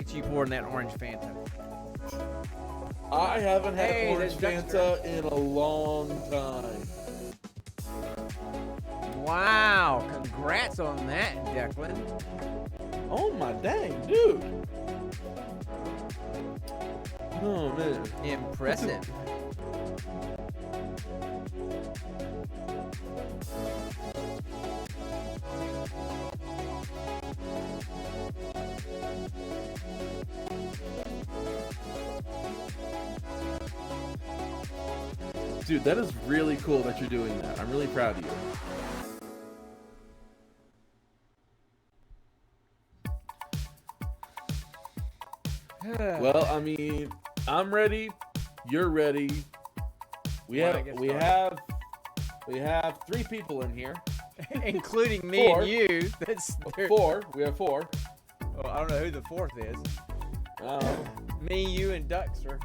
at you pouring that orange Fanta. I haven't had Hey, orange there's Fanta in a long time. Wow, congrats on that, Declan. Oh my dang, dude. Oh man. Impressive. Dude, that is really cool that you're doing that. I'm really proud of you. Well, I mean, I'm ready. You're ready. We have 3 people in here, including me Four. and you. That's 4. We have 4. Oh, I don't know who the 4th is. Oh. Me, you, and Duxter.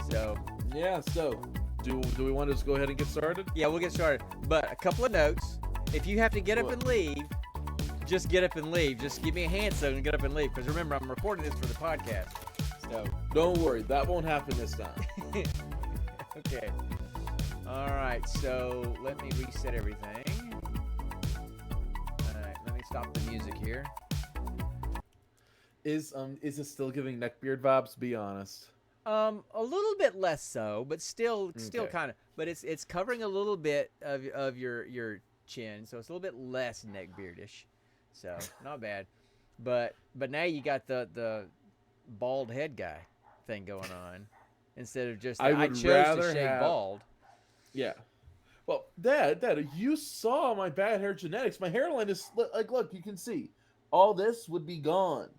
So Yeah. So, do we want to just go ahead and get started? yeah, we'll get started. But a couple of notes. If you have to get up and leave, just get up and leave. Just give me a hand signal and get up and leave. Because remember, I'm recording this for the podcast. So Don't worry, that won't happen this time. okay. All right. So let me reset everything. All right. Let me stop the music here. Is it still giving neckbeard vibes? Be honest. A little bit less so, but still Okay. kind of. But it's covering a little bit of your chin, so it's a little bit less neckbeardish. So not bad. But now you got the bald head guy thing going on instead of just I chose to shave bald. Yeah. Well, Dad, you saw my bad hair genetics. My hairline is like, look, you can see, all this would be gone.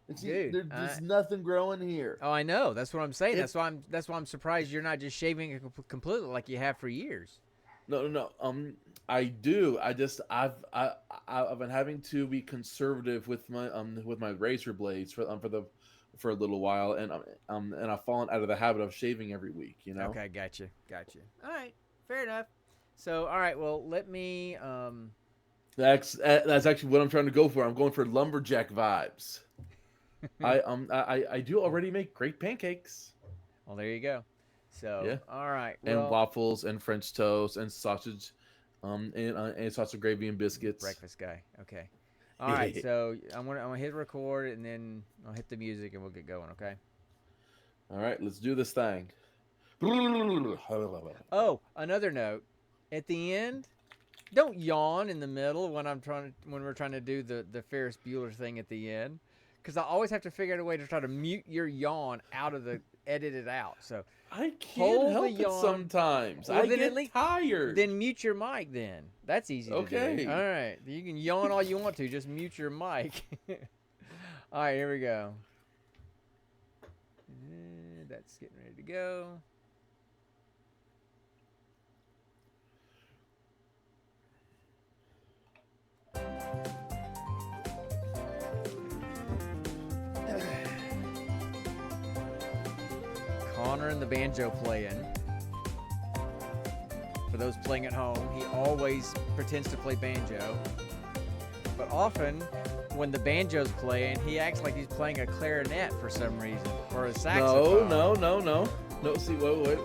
And see, Dude, there's nothing growing here. Oh, I know. That's what I'm saying. That's why I'm surprised you're not just shaving it completely like you have for years. No. I do. I've been having to be conservative with my razor blades for a little while, and I've fallen out of the habit of shaving every week. You know. Okay, gotcha. All right, fair enough. So, all right, well, let me. That's actually what I'm trying to go for. I'm going for lumberjack vibes. I do already make great pancakes. Well, there you go. So, Yeah. all right, And waffles and French toast and sausage, and sausage gravy and biscuits. Breakfast guy. Okay. All right, so I'm gonna hit record and then I'll hit the music and we'll get going. Okay. All right, let's do this thing. Oh, another note. At the end, don't yawn in the middle when we're trying to do the Ferris Bueller thing at the end, because I always have to figure out a way to try to mute your yawn edit it out. So I can't help it sometimes. Well, I get tired. Then mute your mic. Then that's easy to do. All right, you can yawn all you want to. Just mute your mic. All right, here we go. That's getting ready to go. Connor and the banjo playing. For those playing at home, he always pretends to play banjo. But often, when the banjo's playing, he acts like he's playing a clarinet for some reason, or a saxophone. No, see, wait.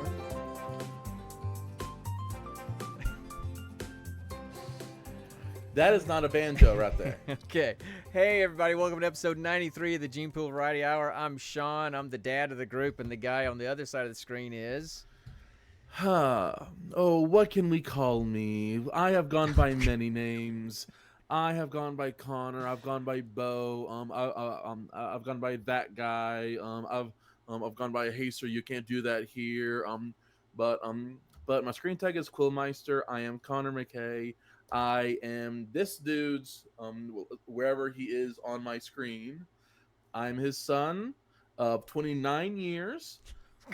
That is not a banjo right there. Okay. Hey, everybody. Welcome to episode 93 of the Gene Pool Variety Hour. I'm Sean. I'm the dad of the group, and the guy on the other side of the screen is... Oh, what can we call me? I have gone by many names. I have gone by Connor. I've gone by Bo. I've gone by that guy. I've gone by Hey Sir, you can't do that here. But my screen tag is Quillmeister. I am Connor McKay. I am this dude's wherever he is on my screen. I'm his son of 29 years,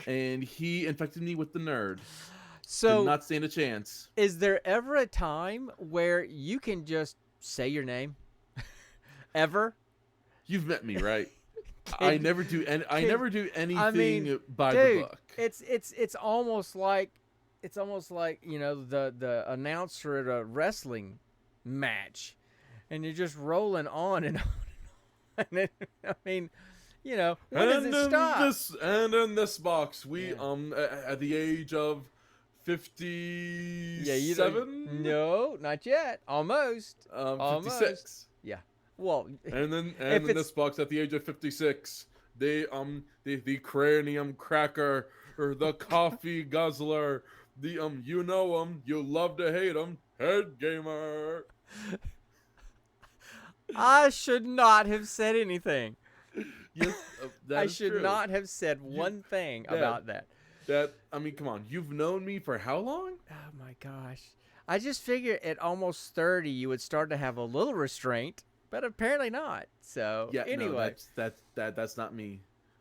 and he infected me with the nerd. So did not stand a chance. Is there ever a time where you can just say your name? Ever? You've met me, right? I never do anything by the book. It's almost like the announcer at a wrestling match, and you're just rolling on and on. I mean, You know, when does it stop? And in this box, we Yeah. at the age of Yeah, you don't. 57, No, not yet. Almost. Almost. 56. Yeah. Well, And then if in it's this box at the age of 56, the cranium cracker or the coffee guzzler, the you know you love to hate head gamer. I should not have said anything. Yes, I that is should true. not have said You one thing Dad, about that. that I mean, come on, you've known me for how long? Oh my gosh. I just figured at almost 30 you would start to have a little restraint, but apparently not. So, Yeah, no, anyway. that's not me.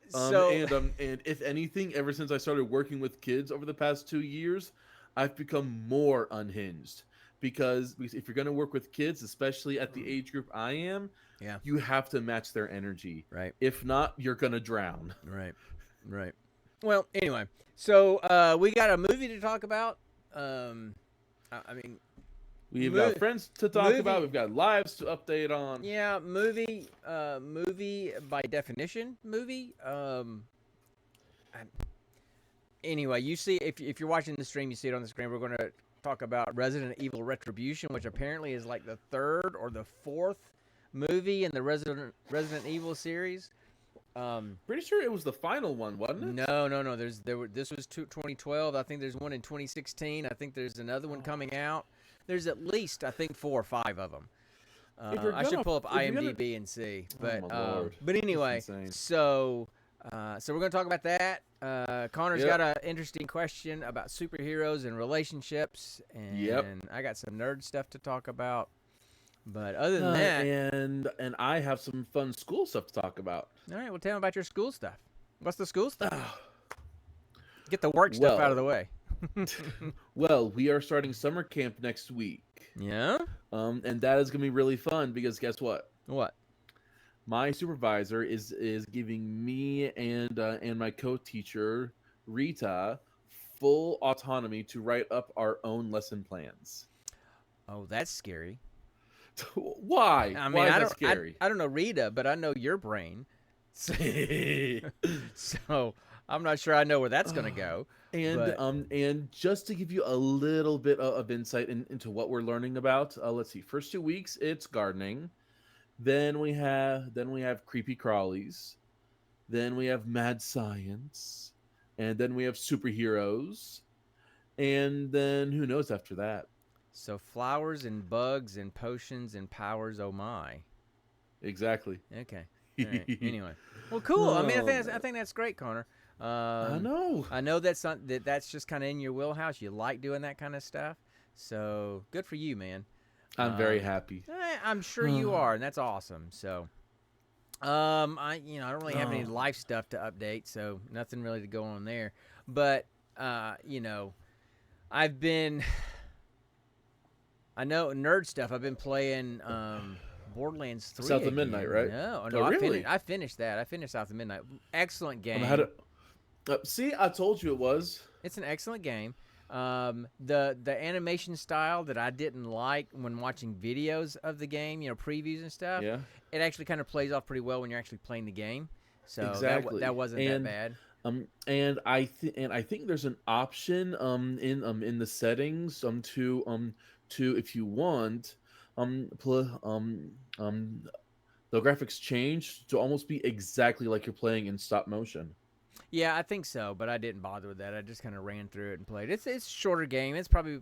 So, And if anything, ever since I started working with kids over the past 2 years, I've become more unhinged. Because if you're gonna work with kids, especially at the age group I am, yeah. you have to match their energy. Right. If not, you're gonna drown. Right. Right. Well, anyway. So, we got a movie to talk about. I mean, We've got friends to talk movie. about. We've got lives to update on. Yeah, movie. Movie by definition, movie. Anyway, you see, if you're watching the stream, you see it on the screen. We're going to talk about Resident Evil Retribution, which apparently is like the third or the fourth movie in the Resident Evil series. Pretty sure it was the final one, wasn't it? No. This was 2012. I think there's one in 2016. I think there's another one coming out. There's at least, I think, 4 or 5 of them. I should pull up IMDb and see. But my Lord. but anyway, so we're going to talk about that. Connor's got an interesting question about superheroes and relationships, and I got some nerd stuff to talk about. But other than that, and I have some fun school stuff to talk about. All right, well, tell me about your school stuff. What's the school stuff? Get the work stuff out of the way. Well, we are starting summer camp next week. Yeah? And that is going to be really fun because guess what? What? My supervisor is giving me and my co-teacher, Rita, full autonomy to write up our own lesson plans. Oh, that's scary. Why? I mean, Why is that scary? I don't know Rita, but I know your brain. So I'm not sure I know where that's going to go. And just to give you a little bit of insight into what we're learning about, let's see. First 2 weeks, it's gardening. Then we have creepy crawlies. Then we have mad science. And then we have superheroes. And then who knows after that? So flowers and bugs and potions and powers, oh my. Exactly. Okay. All right. Anyway. Well, cool. I mean, I think that's great, Connor. I know. I know that's just kind of in your wheelhouse. You like doing that kind of stuff. So good for you, man. I'm very happy. I'm sure you are, and that's awesome. So, I don't really have any life stuff to update, so nothing really to go on there. But I know nerd stuff. I've been playing Borderlands 3 South of Midnight, right? No, really? I finished that. I finished South of Midnight. Excellent game. See, I told you it was. It's an excellent game. The animation style that I didn't like when watching videos of the game, previews and stuff. Yeah. It actually kind of plays off pretty well when you're actually playing the game. So exactly. that wasn't that bad. And I think there's an option in the settings to if you want the graphics change to almost be exactly like you're playing in stop motion. Yeah, I think so, but I didn't bother with that. I just kind of ran through it and played. It's a shorter game. It's probably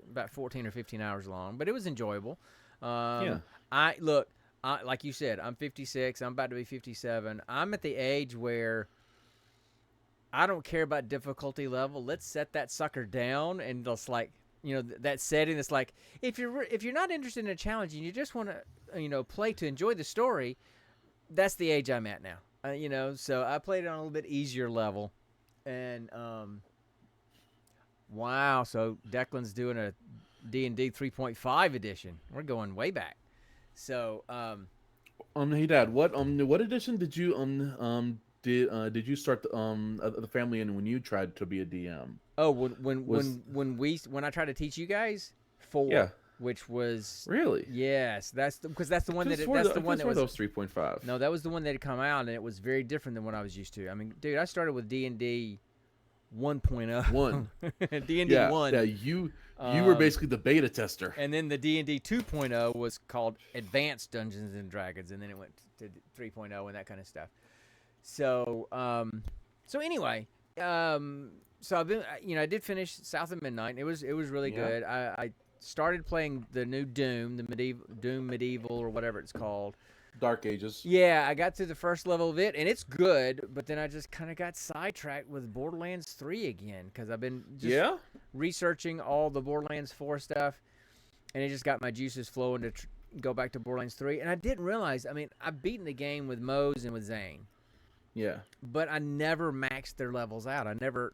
about 14 or 15 hours long, but it was enjoyable. Like you said, I'm 56. I'm about to be 57. I'm at the age where I don't care about difficulty level. Let's set that sucker down and just that setting that's like if you're not interested in a challenge and you just want to play to enjoy the story, that's the age I'm at now. So I played it on a little bit easier level, and wow, so Declan's doing a D&D 3.5 edition. We're going way back. So hey Dad, what edition did you did you start the family in when you tried to be a DM? Oh, when I tried to teach you guys 4. Yeah. which was Really? yes, because that's the one that was 3.5. no, that was the one that had come out, and it was very different than what I was used to. I mean, dude, I started with D&D 1.0. One. D&D 1. Yeah, you were basically the beta tester. And then the D&D 2.0 was called Advanced Dungeons and Dragons, and then it went to 3.0 and that kind of stuff. So, anyway, so I've been, I did finish South of Midnight. It was really good. I started playing the new Doom, Doom Medieval or whatever it's called. Dark Ages. Yeah, I got to the first level of it, and it's good, but then I just kind of got sidetracked with Borderlands 3 again, because I've been just researching all the Borderlands 4 stuff, and it just got my juices flowing to go back to Borderlands 3, and I didn't realize, I mean, I've beaten the game with Mose and with Zane. Yeah. But I never maxed their levels out. I never,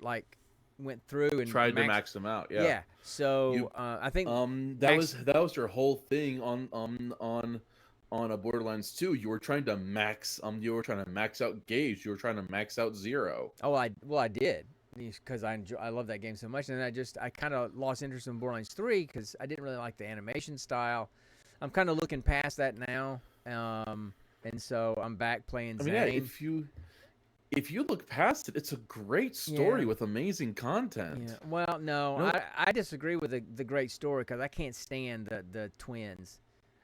went through and tried to max them out. Yeah. Yeah. So, I think... that was your whole thing on a Borderlands 2, you were trying to max out Gauge. You were trying to max out Zero. Oh, I did, because I love that game so much, and I kind of lost interest in Borderlands 3 because I didn't really like the animation style. I'm kind of looking past that now, and so I'm back playing Zane. I mean, yeah, if you look past it, it's a great story with amazing content. Yeah. Well, no. I disagree with the great story because I can't stand the twins.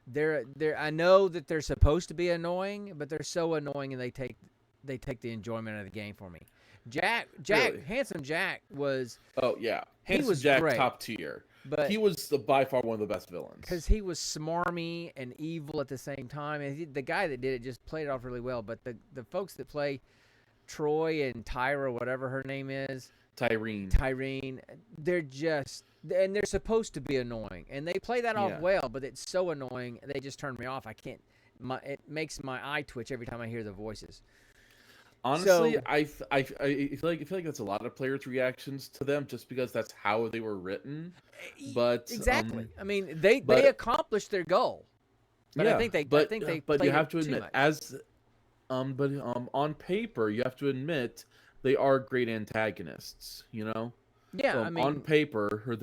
They're I know that they're supposed to be annoying, but they're so annoying, and they take the enjoyment of the game for me. Jack, really? Handsome Jack was. Oh yeah, Handsome Jack, great, top tier. But he was by far one of the best villains because he was smarmy and evil at the same time. And the guy that did it just played it off really well. But the folks that play Troy and Tyra, whatever her name is, Tyrene, they're supposed to be annoying, and they play that off well, but it's so annoying, they just turn me off. I can't. It makes my eye twitch every time I hear the voices. Honestly, I feel like that's a lot of players' reactions to them, just because that's how they were written. But exactly, I mean, they accomplished their goal. But I think they. But you have to admit, on paper, you have to admit they are great antagonists. Yeah, I mean, on paper,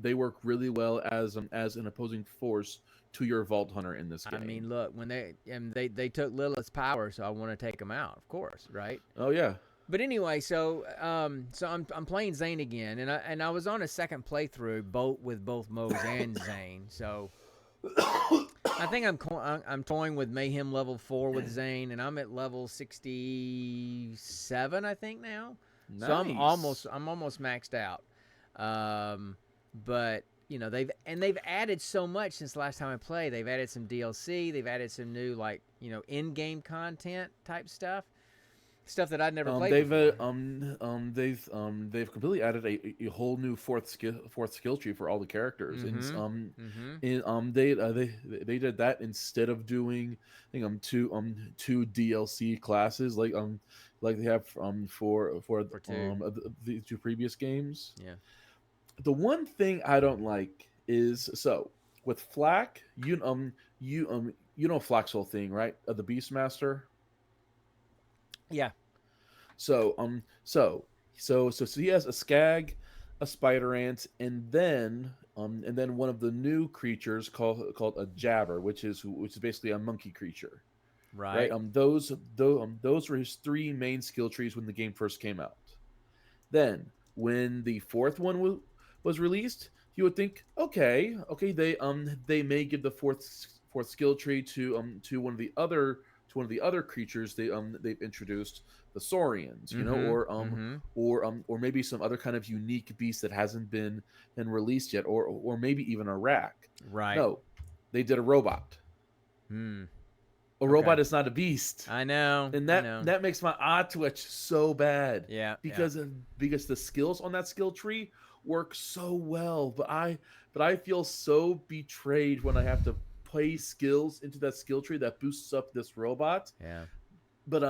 they work really well as an opposing force to your Vault Hunter in this game. I mean, look, when they took Lilith's power, so I want to take them out, of course, right? Oh yeah. But anyway, so I'm playing Zane again, and I was on a second playthrough with both Mose and Zane, so I think I'm toying with Mayhem level 4 with Zane, and I'm at level 67, I think now. Nice. So I'm almost maxed out. But they've added so much since the last time I played. They've added some DLC. They've added some new in-game content type stuff that I'd never played before. They've completely added a whole new fourth skill tree for all the characters. Mm-hmm. They did that instead of doing two DLC classes like they have for the two previous games. Yeah. The one thing I don't like is with Flak, you know Flak's whole thing, right? The Beastmaster. Yeah. So he has a Skag, a Spider Ant, and then one of the new creatures called a Jabber, which is basically a monkey creature. Right. Those were his three main skill trees when the game first came out. Then when the fourth one was released, you would think, okay, they may give the fourth skill tree to one of the other creatures they've introduced, the Saurians, or maybe some other kind of unique beast that hasn't been released yet, or maybe even a rack. Right. No, they did a robot. A robot is not a beast. I know. And that makes my eye twitch so bad. Yeah. Because the skills on that skill tree work so well, but I feel so betrayed when I have to play skills into that skill tree that boosts up this robot. Yeah. But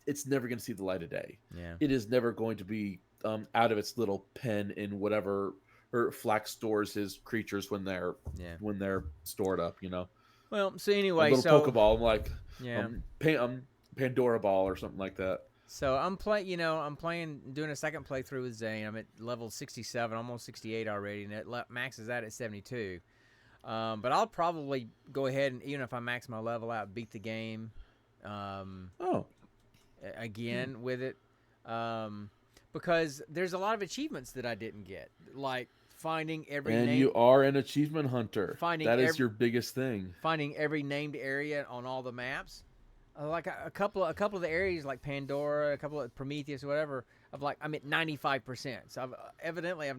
it's never going to see the light of day. Yeah. It is never going to be out of its little pen in whatever Flak stores his creatures when they're stored up, Well, so anyway, a little Pokeball, like yeah, Pandora Ball or something like that. So I'm doing a second playthrough with Zane. I'm at level 67, almost 68 already, and it maxes out at 72. But I'll probably go ahead and, even if I max my level out, beat the game Oh, again with it. Because there's a lot of achievements that I didn't get, like finding every and name, you are an achievement hunter. finding That is every your biggest thing. finding every named area on all the maps. Like a couple of the areas, like Pandora, a couple of Prometheus, or whatever. I'm at 95%. So I've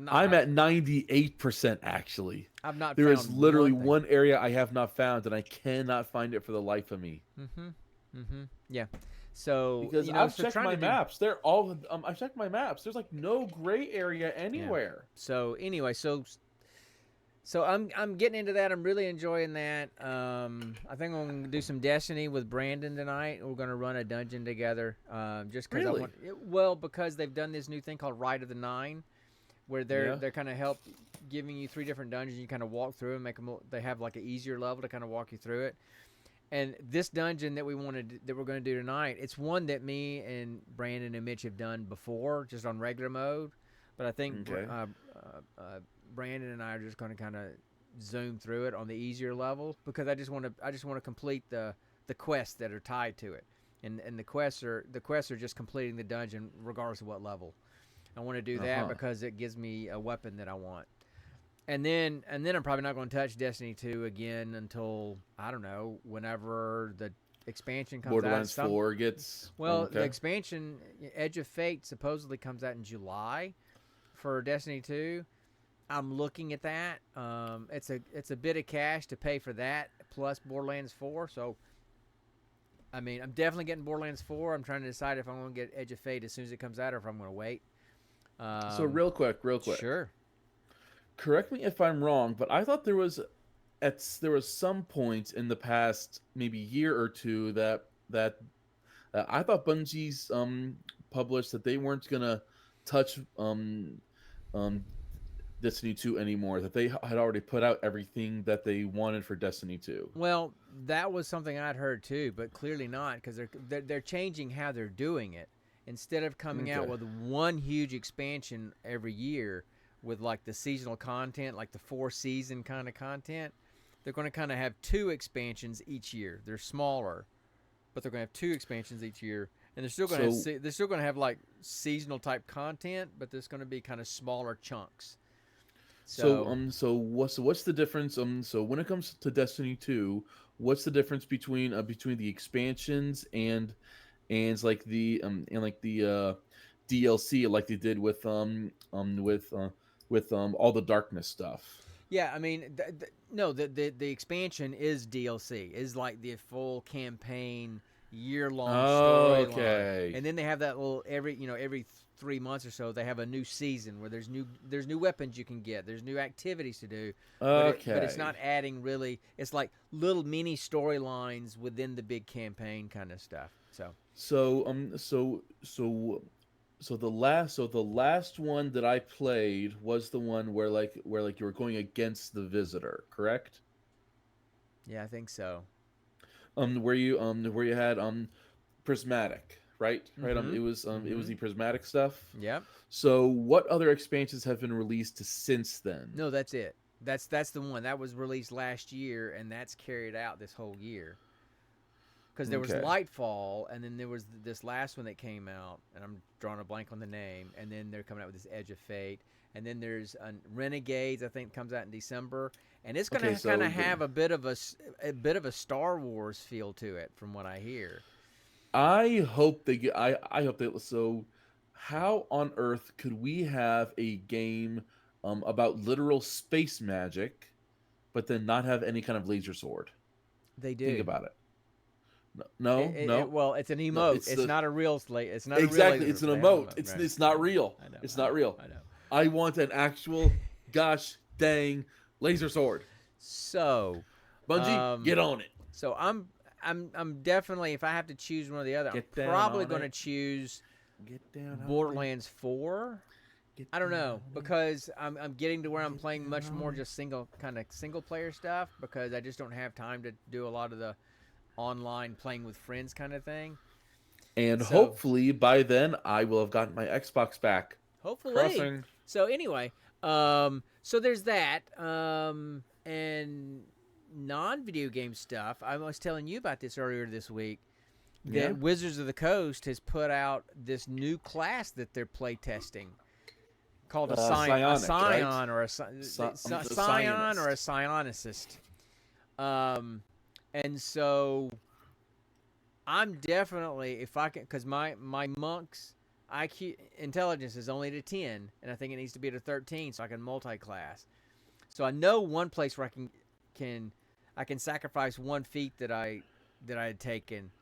not. I'm at 98% actually. I've not There is found literally one thing. one area I have not found, and I cannot find it for the life of me. Yeah. So Because I've checked my maps. They're all. I've checked my maps. There's like no gray area anywhere. So anyway, so I'm getting into that. I'm really enjoying that. I think I'm gonna do some Destiny with Brandon tonight. We're gonna run a dungeon together. Just because Really? I want. Because they've done this new thing called Rite of the Nine, where they're kind of giving you 3 different dungeons. You kind of walk through and make them. They have like an easier level to kind of walk you through it. And this dungeon that we're going to do tonight, it's one that me and Brandon and Mitch have done before, just on regular mode. But I think Brandon and I are just going to kind of zoom through it on the easier level, because I just want to complete the quests that are tied to it, and the quests are just completing the dungeon regardless of what level. I want to do that because it gives me a weapon that I want. And then I'm probably not going to touch Destiny 2 again until, I don't know, whenever the expansion comes Borderlands out. 4 gets. Well, the expansion, Edge of Fate, supposedly comes out in July for Destiny 2. I'm looking at that. It's a bit of cash to pay for that, plus Borderlands 4. So, I mean, I'm definitely getting Borderlands 4. I'm trying to decide if I'm going to get Edge of Fate as soon as it comes out, or if I'm going to wait. So real quick. Sure. Correct me if I'm wrong, but I thought there was some point in the past maybe year or two that I thought Bungie's published that they weren't gonna touch Destiny 2 anymore, that they had already put out everything that they wanted for Destiny 2. Well, that was something I'd heard too, but clearly not, because they're changing how they're doing it. Instead of coming out with one huge expansion every year with like the seasonal content, like the 4-season kind of content, they're going to kind of have 2 expansions each year. They're smaller, but they're going to have 2 expansions each year, and they're still going to have like seasonal type content, but there's going to be kind of smaller chunks. So what's the difference? So when it comes to Destiny 2, what's the difference between the expansions and like the DLC, like they did with all the darkness stuff? Yeah, I mean, the expansion is DLC, is like the full campaign, year-long storyline. Okay. And then they have that little every 3 months or so they have a new season where there's new weapons you can get, there's new activities to do. But it's not adding really. It's like little mini storylines within the big campaign kind of stuff. So the last one that I played was the one where you were going against the Visitor, correct? Yeah, I think so. Where you had Prismatic, right? Right. It was the Prismatic stuff. Yep. So what other expansions have been released since then? No, that's it. That's the one that was released last year, and that's carried out this whole year. Because there was Lightfall, and then there was this last one that came out, and I'm drawing a blank on the name. And then they're coming out with this Edge of Fate, and then there's Renegades, I think, comes out in December, and it's going to kind of have a bit of a Star Wars feel to it, from what I hear. I hope they get. I hope they. So, how on earth could we have a game about literal space magic, but then not have any kind of laser sword? They do. Think about it. No. Well, it's an emote. No, it's not a real slate. It's not exactly. A real it's an emote. It's not real. I know. It's not real. I know. I want an actual, gosh dang, laser sword. So, Bungie, get on it. So I'm definitely, if I have to choose one or the other, I'm probably going to choose Borderlands 4. I don't know, because I'm getting to where I'm playing much more just single player stuff, because I just don't have time to do a lot of the online playing with friends kind of thing. And hopefully by then I will have gotten my Xbox back. Hopefully. Crossing. So anyway, so there's that. And and non-video game stuff, I was telling you about this earlier this week. That Yeah. Wizards of the Coast has put out this new class that they're play testing called a Psionic, scion right? or a The scion or a Psionicist. psionicist. And so I'm definitely, if I can, because my monk's IQ intelligence is only to 10, and I think it needs to be to 13, so I can multi-class. So I know one place where I can sacrifice one feat that I had taken.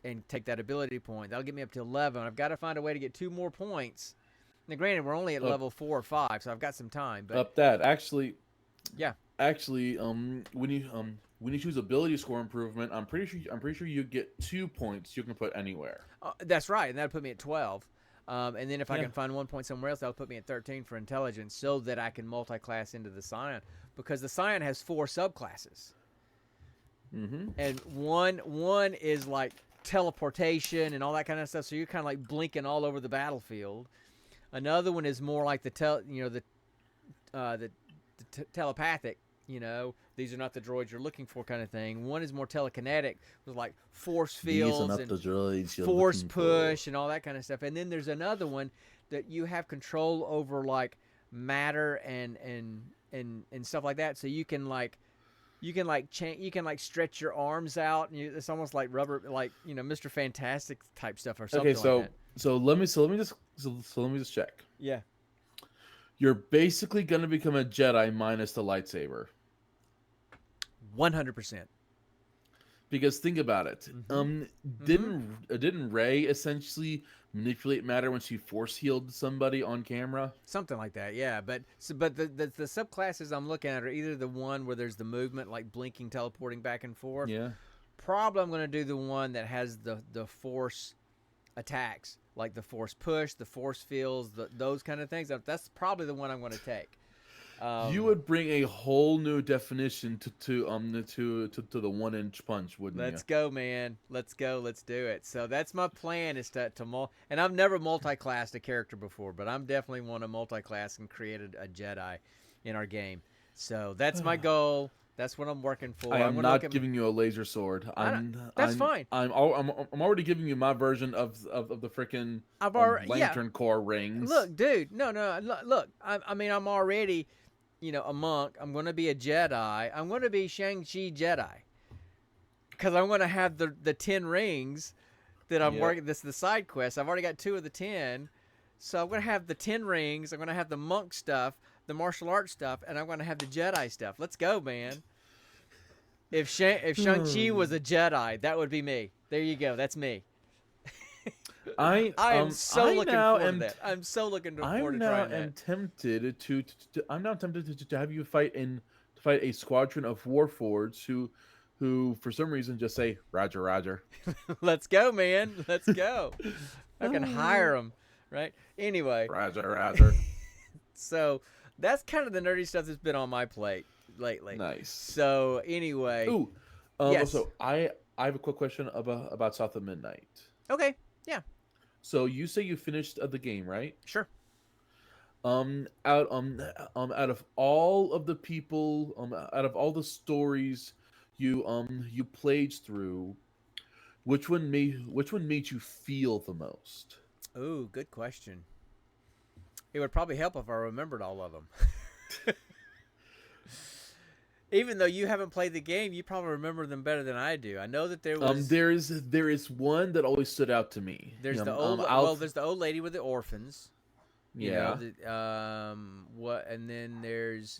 And take that ability point. That'll get me up to 11. I've got to find a way to get 2 more points. Now, granted, we're only at level 4 or 5, so I've got some time. But Up that actually, yeah, when you choose ability score improvement, I'm pretty sure you get 2 points you can put anywhere. that's right, and that'll put me at 12. And then if I Yeah. can find 1 point somewhere else, that'll put me at 13 for intelligence, so that I can multi-class into the Scion, because the Scion has 4 subclasses, and one is like teleportation and all that kind of stuff. So you're kind of like blinking all over the battlefield. Another one is more like the telepathic. These are not the droids you're looking for, kind of thing. One is more telekinetic, with like force fields and the droids you're force looking push and all that kind of stuff. And then there's another one that you have control over, like matter and stuff like that. So you can stretch your arms out, and it's almost like rubber, like Mr. Fantastic type stuff or something. Okay, so like that. so let me just check. Yeah. You're basically gonna become a Jedi minus the lightsaber. 100%. Because think about it. Didn't Rey essentially manipulate matter when she force healed somebody on camera? Something like that, yeah. But the subclasses I'm looking at are either the one where there's the movement, like blinking, teleporting back and forth. Yeah. Probably I'm going to do the one that has the force attacks, like the force push, the force fields, those kind of things. That's probably the one I'm going to take. You would bring a whole new definition to the 1-inch punch, wouldn't you? Let's go, man. Let's go. Let's do it. So that's my plan, is to and I've never multi-classed a character before, but I'm definitely want to multi-class and create a Jedi in our game. So that's my goal. That's what I'm working for. I am not giving you a laser sword. That's fine. I'm already giving you my version of the freaking lantern core rings. Look, dude. No. Look. I'm already, a monk. I'm going to be a Jedi. I'm going to be Shang-Chi Jedi. Because I'm going to have the 10 rings that I'm working. This is the side quest. I've already got 2 of the 10. So I'm going to have the 10 rings. I'm going to have the monk stuff, the martial arts stuff, and I'm going to have the Jedi stuff. Let's go, man. If Shang-Chi was a Jedi, that would be me. There you go. That's me. I am so looking forward to that. I'm so looking forward to trying that. I'm now tempted to have you fight a squadron of warforgeds who for some reason just say Roger, Roger. Let's go, man. Let's go. I can hire them, right? Anyway. Roger, Roger. So that's kind of the nerdy stuff that's been on my plate lately. Nice. So anyway. Ooh. Yes. Also, I have a quick question about South of Midnight. Okay. Yeah. So you say you finished the game, right? Sure. Out of all of the people, out of all the stories you played through, which one made you feel the most? Ooh, good question. It would probably help if I remembered all of them. Even though you haven't played the game, you probably remember them better than I do. I know that there was there is one that always stood out to me. There's the old lady with the orphans. Yeah. And then there's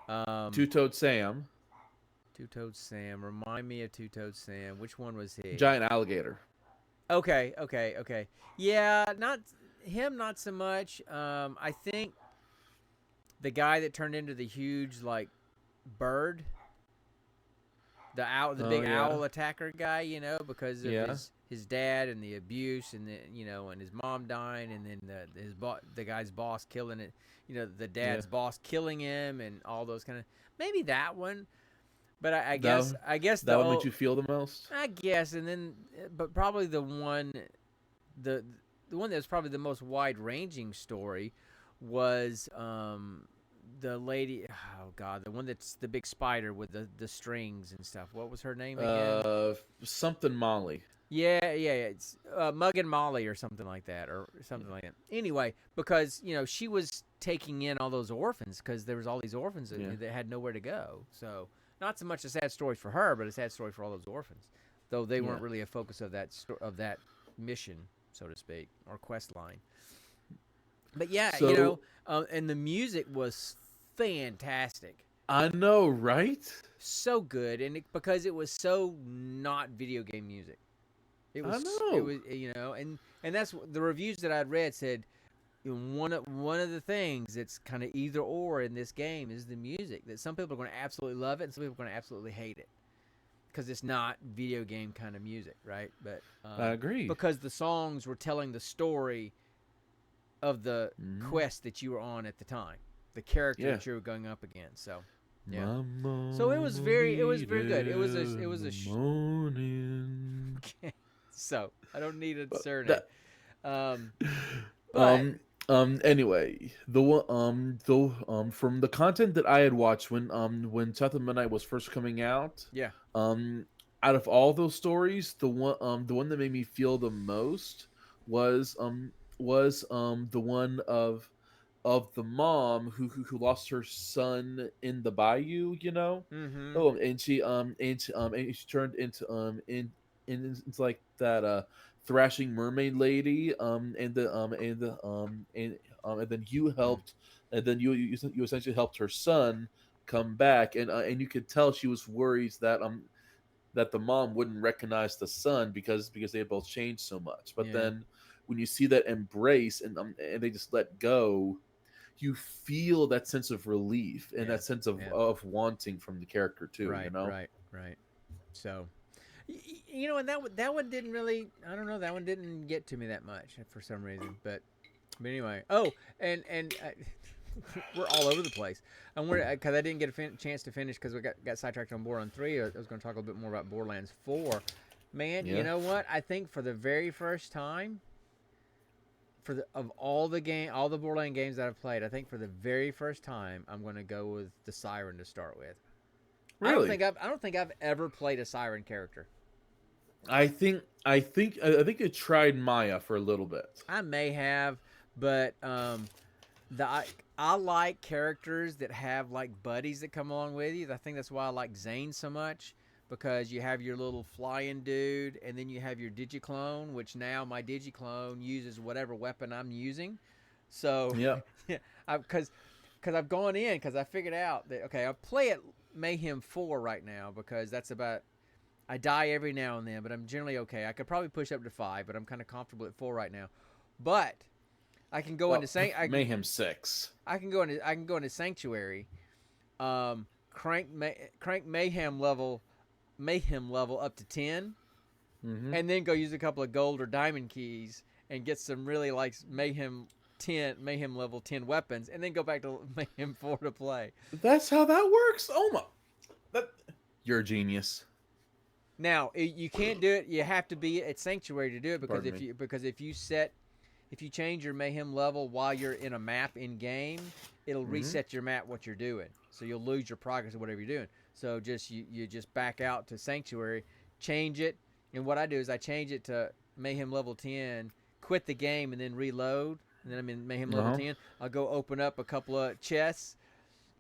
Two-Toed Sam. Two-Toed Sam. Remind me of Two-Toed Sam. Which one was he? Giant alligator. Okay. Yeah, not so much. I think the guy that turned into the huge bird, the big owl attacker guy, because of his dad and the abuse and and his mom dying, and then the guy's boss killing it, the dad's boss killing him, and all those kind of, maybe that one. But I guess that one made you feel the most. I guess, and then but probably the one that was probably the most wide-ranging story was the lady. Oh God, the one that's the big spider with the strings and stuff. What was her name again? Something Molly. Yeah, yeah, yeah. It's Mug and Molly or something like that, or something like that. Anyway, because she was taking in all those orphans because there was all these orphans Yeah. that had nowhere to go. So not so much a sad story for her, but a sad story for all those orphans. Though they weren't really a focus of that mission, so to speak, or quest line. But yeah, So and the music was fantastic. I know, right? So good, and because it was so not video game music. It I was, know. and that's the reviews that I'd read said one of the things that's kind of either or in this game is the music. That some people are going to absolutely love it, and some people are going to absolutely hate it because it's not video game kind of music, right? But I agree. because the songs were telling the story of the quest that you were on at the time, the character that you were going up against. So. Yeah. So it was very good. It was a morning. So I don't need a surname. But anyway, from the content that I had watched when South of Midnight was first coming out, out of all those stories, the one that made me feel the most was the one of the mom who lost her son in the bayou, Mm-hmm. Oh, and she turned into like that thrashing mermaid lady, and then you helped, and then you essentially helped her son come back, and you could tell she was worried that the mom wouldn't recognize the son because they had both changed so much. But then when you see that embrace and they just let go, you feel that sense of relief and that sense of wanting from the character too. Right. So, and that one didn't really. I don't know. That one didn't get to me that much for some reason. But anyway. Oh, and we're all over the place. Because I didn't get a chance to finish because we got sidetracked on Borderlands 3. I was going to talk a little bit more about Borderlands 4. Man, you know what? I think for the very first time, of all the Borderlands games that I've played, I think for the very first time, I'm going to go with the Siren to start with. Really? I don't think I've ever played a Siren character. I think I tried Maya for a little bit. I may have, but I like characters that have like buddies that come along with you. I think that's why I like Zane so much, because you have your little flying dude, and then you have your digiclone, which now my digiclone uses whatever weapon I'm using. So because I've gone in because I figured out that I play at Mayhem 4 right now because that's about. I die every now and then, but I'm generally okay. I could probably push up to 5, but I'm kind of comfortable at 4 right now. But I can go into Mayhem 6. I can go into Sanctuary, crank Mayhem level up to 10, and then go use a couple of gold or diamond keys and get some really like Mayhem level 10 weapons, and then go back to Mayhem 4 to play. That's how that works. Oh my! You're a genius. Now you can't do it. You have to be at Sanctuary to do it because if you change your Mayhem level while you're in a map in game, it'll reset your map what you're doing. So you'll lose your progress of whatever you're doing. So you just back out to Sanctuary, change it, and what I do is I change it to Mayhem level 10, quit the game, and then reload. And then I'm in Mayhem level 10. I'll go open up a couple of chests.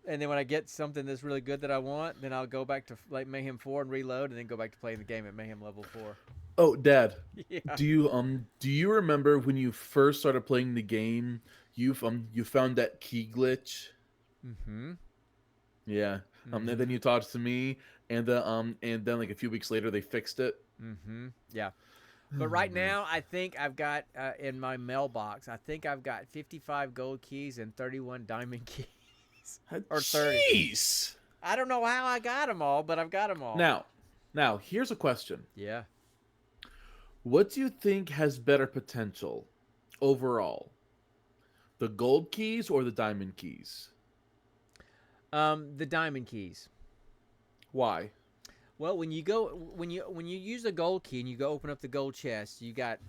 And then when I get something that's really good that I want, then I'll go back to like Mayhem 4 and reload, and then go back to playing the game at Mayhem level 4. Oh, Dad. Yeah. Do you remember when you first started playing the game, you found that key glitch? Mm-hmm. Yeah. And then you talked to me, and then like a few weeks later they fixed it. Mm-hmm. Yeah. But right now, I think I've got in my mailbox, I think I've got 55 gold keys and 31 diamond keys. Or 30. Jeez. I don't know how I got them all, but I've got them all. Now, here's a question. Yeah. What do you think has better potential overall? The gold keys or the diamond keys? The diamond keys. Why? Well, when you use a gold key and you go open up the gold chest, you got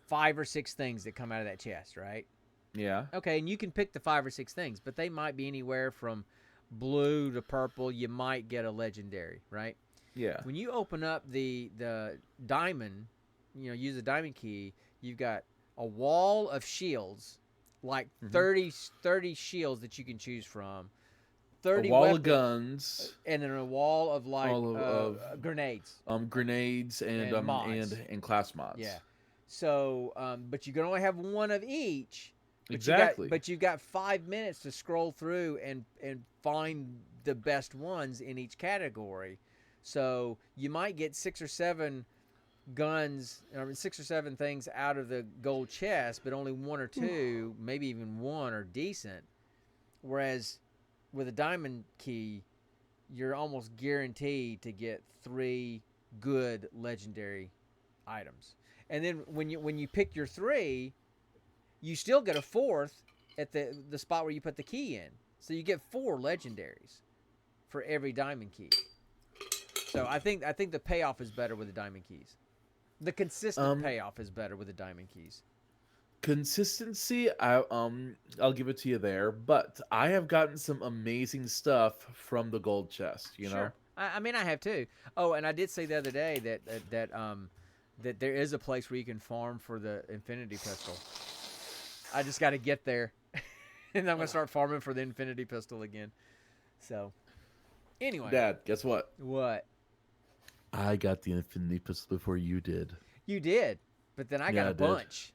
5 or 6 things that come out of that chest, right? Yeah. Okay, and you can pick the 5 or 6 things, but they might be anywhere from blue to purple. You might get a legendary, right? Yeah. When you open up the diamond, use a diamond key, you've got a wall of shields, like Mhm. 30 shields that you can choose from, A 30 wall of weapons, guns, and then a wall of all of grenades, grenades and mods. and class mods. Yeah. So, but you can only have one of each. Exactly. But you've got 5 minutes to scroll through and find the best ones in each category. So you might get 6 or 7 guns, or 6 or 7 things out of the gold chest, but only 1 or 2, maybe even 1 are decent. Whereas with a diamond key, you're almost guaranteed to get 3 good legendary items. And then when you pick your 3, you still get a 4th at the spot where you put the key in. So you get 4 legendaries for every diamond key. So I think the payoff is better with the diamond keys. The consistent payoff is better with the diamond keys. Consistency, I'll give it to you there, but I have gotten some amazing stuff from the gold chest, you know? I mean, I have too. Oh, and I did say the other day that there is a place where you can farm for the infinity pistol. I just got to get there, and I'm gonna start farming for the infinity pistol again. So, anyway, Dad, guess what? What? I got the infinity pistol before you did. You did, but then I got a did. bunch.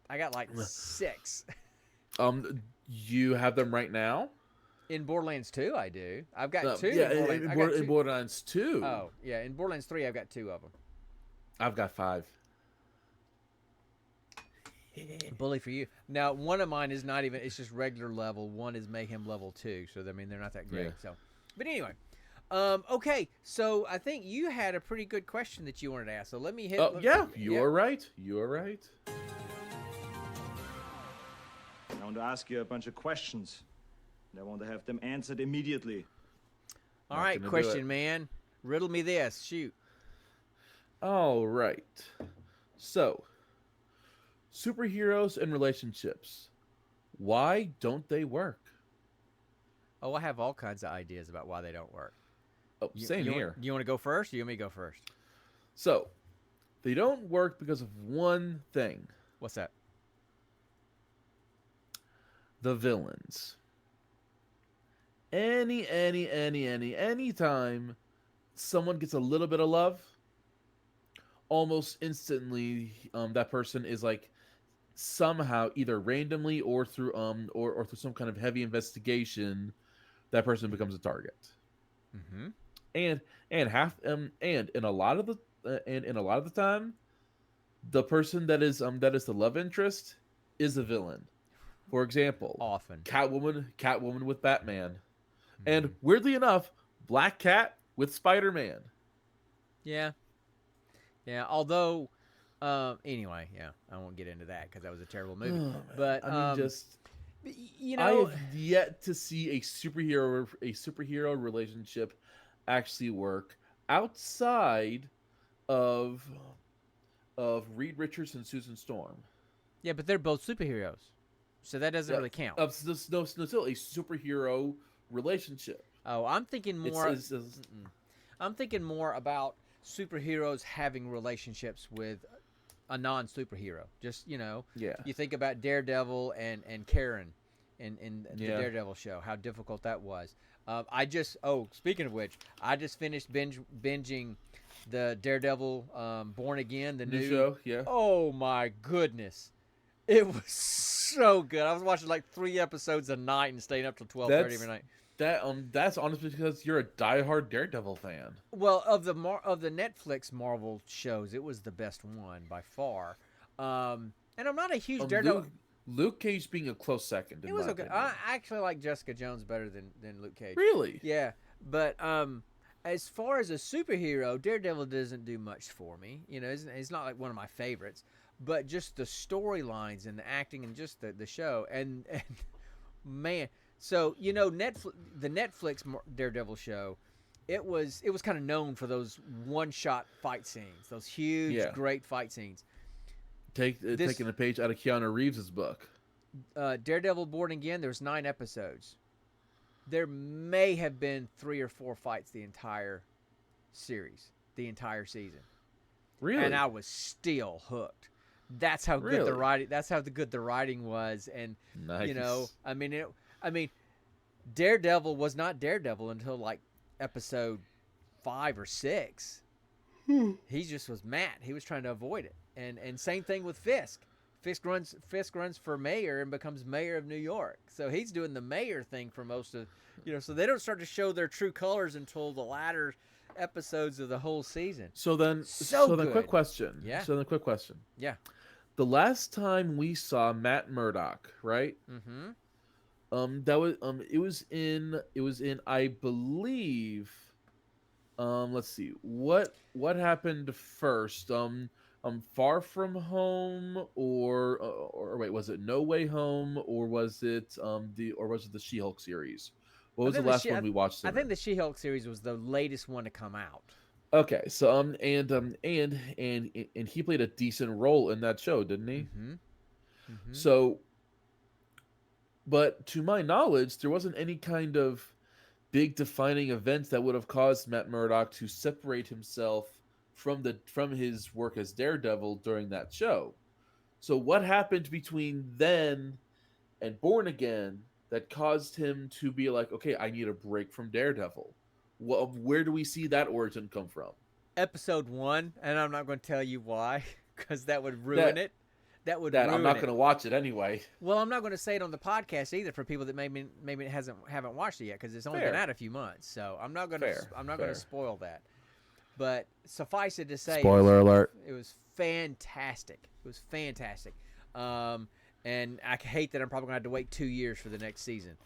I got like 6. You have them right now? In Borderlands 2, I do. I've got 2. Yeah, in Borderlands 2. Oh, yeah. In Borderlands 3, I've got 2 of them. I've got 5. Bully for you. Now, one of mine is not even, it's just regular level. One is Mayhem level 2. So, I mean, they're not that great. Yeah. So, but anyway. Okay. So, I think you had a pretty good question that you wanted to ask. So, let me hit. You are right. You are right. I want to ask you a bunch of questions. And I want to have them answered immediately. All right, question man. Riddle me this. Shoot. All right. So, superheroes and relationships. Why don't they work? Oh, I have all kinds of ideas about why they don't work. Oh, same here. You want to go first, or you want me to go first? So, they don't work because of one thing. What's that? The villains. Anytime someone gets a little bit of love, almost instantly, that person is like somehow either randomly or through or through some kind of heavy investigation, that person becomes a target. Mm-hmm. And in a lot of the time, the person that is the love interest is a villain. For example, often Catwoman with Batman, mm-hmm. and weirdly enough, Black Cat with Spider-Man. Yeah. Although, anyway, yeah, I won't get into that because that was a terrible movie. But I mean, I have yet to see a superhero relationship actually work outside of Reed Richards and Susan Storm. Yeah, but they're both superheroes, so that doesn't really count. No, still a superhero relationship. Oh, I'm thinking more. I'm thinking more about superheroes having relationships with a non-superhero. Just you think about Daredevil and Karen in the Daredevil show, how difficult that was. Speaking of which, I just finished binging the Daredevil Born Again, the new show. Yeah. Oh my goodness, it was so good. I was watching like 3 episodes a night and staying up till 12:30 every night. That's honestly because you're a diehard Daredevil fan. Well, of the Netflix Marvel shows, it was the best one by far. And I'm not a huge Daredevil. Luke Cage being a close second. It was okay. I actually like Jessica Jones better than Luke Cage. Really? Yeah, but as far as a superhero, Daredevil doesn't do much for me. He's not like one of my favorites. But just the storylines and the acting and just the show and man. So the Netflix Daredevil show, it was kind of known for those one-shot fight scenes, those huge, great fight scenes. Taking a page out of Keanu Reeves' book. Daredevil Born Again, there's 9 episodes. There may have been 3 or 4 fights the entire series, the entire season. Really? And I was still hooked. That's how good the Really? writing. That's how good the writing was, and Nice. I mean, Daredevil was not Daredevil until like episode 5 or 6. He just was mad. He was trying to avoid it, and same thing with Fisk. Fisk runs for mayor and becomes mayor of New York. So he's doing the mayor thing for most of, so they don't start to show their true colors until the latter episodes of the whole season. So then, good. quick question. Yeah. So then, quick question. Yeah. The last time we saw Matt Murdock, right? Mm-hmm. That was it was in I believe. Let's see what happened first. Far From Home, or wait, was it No Way Home, or was it the She-Hulk series? What was the last one we watched? I think the She-Hulk series was the latest one to come out. Okay, so and he played a decent role in that show, didn't he? Mm-hmm. Mm-hmm. So, but to my knowledge, there wasn't any kind of big defining events that would have caused Matt Murdock to separate himself from his work as Daredevil during that show. So what happened between then and Born Again that caused him to be like, okay, I need a break from Daredevil? Where do we see that origin come from? Episode 1, and I'm not going to tell you why, because that would ruin it. That would ruin I'm not it. going to watch it anyway. Well, I'm not going to say it on the podcast either for people that maybe haven't watched it yet, because it's only been out a few months. So I'm not going to spoil that. But suffice it to say, spoiler alert, it was fantastic. It was fantastic. And I hate that I'm probably going to have to wait 2 years for the next season.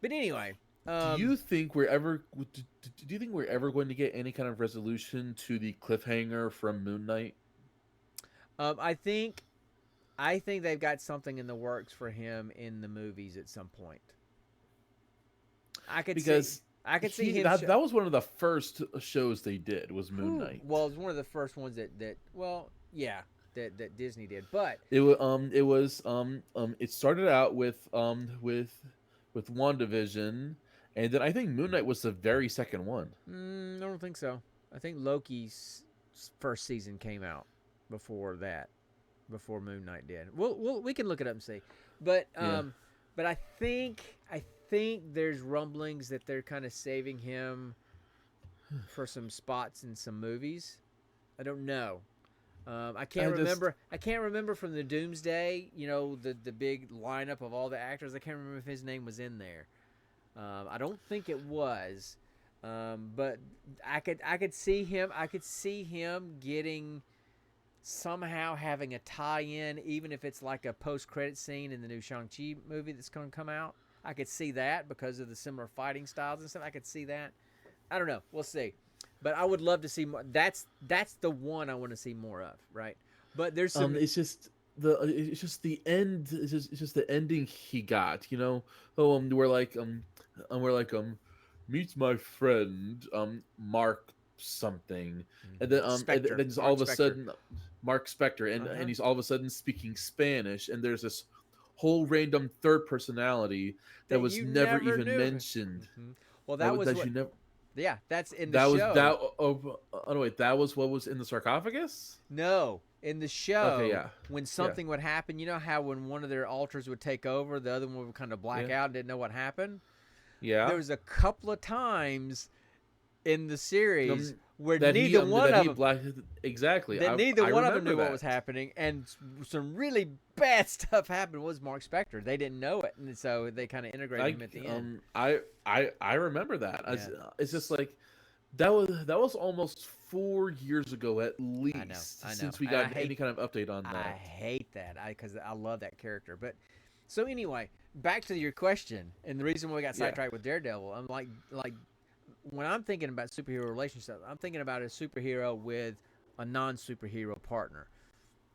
But anyway, do you think we're ever going to get any kind of resolution to the cliffhanger from Moon Knight? I think they've got something in the works for him in the movies at some point. I could see him. That was one of the first shows they did, was Moon Knight. Well, it was one of the first ones that Disney did, but it started out with WandaVision, and then I think Moon Knight was the very second one. I don't think so. I think Loki's first season came out before Moon Knight did. We can look it up and see, but I think there's rumblings that they're kind of saving him for some spots in some movies. I don't know. I can't remember from the Doomsday. The big lineup of all the actors. I can't remember if his name was in there. I don't think it was. But I could see him. I could see him getting somehow having a tie-in, even if it's like a post-credit scene in the new Shang-Chi movie that's going to come out. I could see that because of the similar fighting styles and stuff. I could see that. I don't know. We'll see. But I would love to see more. That's the one I want to see more of, right? But there's some. It's just the end. It's just the ending he got. We're like meet my friend Mark something, and then just all of a sudden Mark Spector, and he's all of a sudden speaking Spanish, and there's this whole random third personality that was never even mentioned. Mm-hmm. Well, that was what, you never. Yeah, that's in the show. That was what was in the sarcophagus? No, in the show. Okay, yeah. When something would happen, you know how when one of their altars would take over, the other one would kind of black out and didn't know what happened? Yeah. There was a couple of times in the series where neither one of them knew what was happening, and some really bad stuff happened. It was Mark Spector. They didn't know it, and so they kind of integrated him at the end. I remember that. Yeah. It's just like that was almost 4 years ago at least. I know. Since we got any kind of update on that. I hate that because I love that character. But so anyway, back to your question, and the reason why we got sidetracked with Daredevil. I'm like. When I'm thinking about superhero relationships, I'm thinking about a superhero with a non-superhero partner.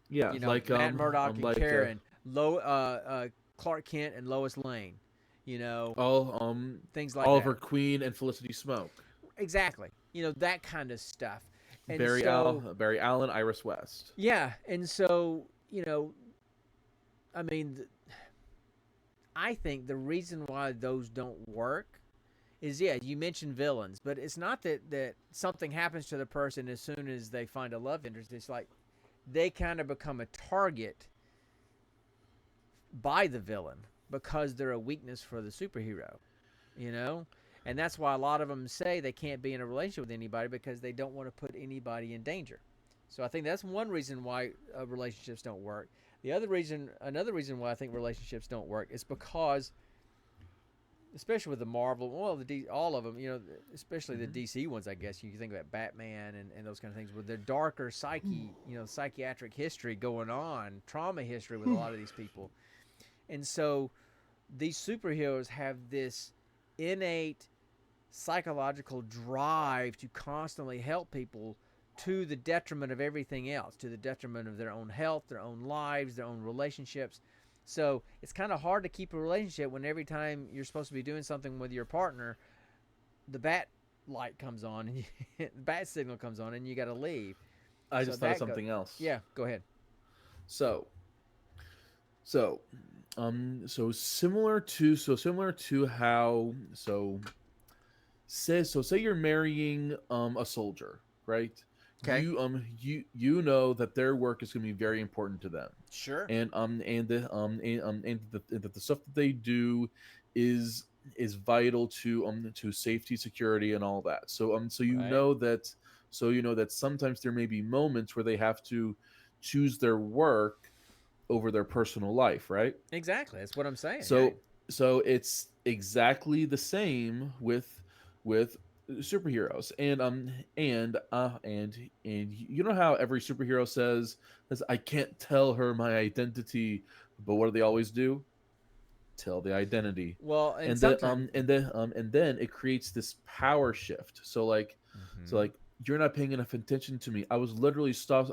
Yeah, like Matt Murdock and Karen, Clark Kent and Lois Lane. Things like Oliver Queen and Felicity Smoke. Exactly. That kind of stuff. And Barry Allen, Iris West. Yeah, and so I mean, I think the reason why those don't work is, yeah, you mentioned villains, but it's not that something happens to the person as soon as they find a love interest. It's like they kind of become a target by the villain because they're a weakness for the superhero, you know? And that's why a lot of them say they can't be in a relationship with anybody because they don't want to put anybody in danger. So I think that's one reason why relationships don't work. Another reason why I think relationships don't work is because, especially with the Marvel, all of them, you know, especially the DC ones, I guess you can think about Batman and those kind of things, with their darker psyche, you know, psychiatric history going on, trauma history with a lot of these people. And so these superheroes have this innate psychological drive to constantly help people to the detriment of everything else, to the detriment of their own health, their own lives, their own relationships. So it's kind of hard to keep a relationship when every time you're supposed to be doing something with your partner, the bat light comes on, and the bat signal comes on, and you got to leave. I just thought of something else. Yeah, go ahead. So similar to how say you're marrying a soldier, right? Okay. You know that their work is going to be very important to them. Sure. And the stuff that they do is vital to safety, security, and all that. So you Right. know that sometimes there may be moments where they have to choose their work over their personal life, right? Exactly. That's what I'm saying. So it's exactly the same with superheroes. And you know how every superhero says I can't tell her my identity, but what do they always do? Tell the identity. Well, and then it creates this power shift. So like you're not paying enough attention to me. I was literally stopping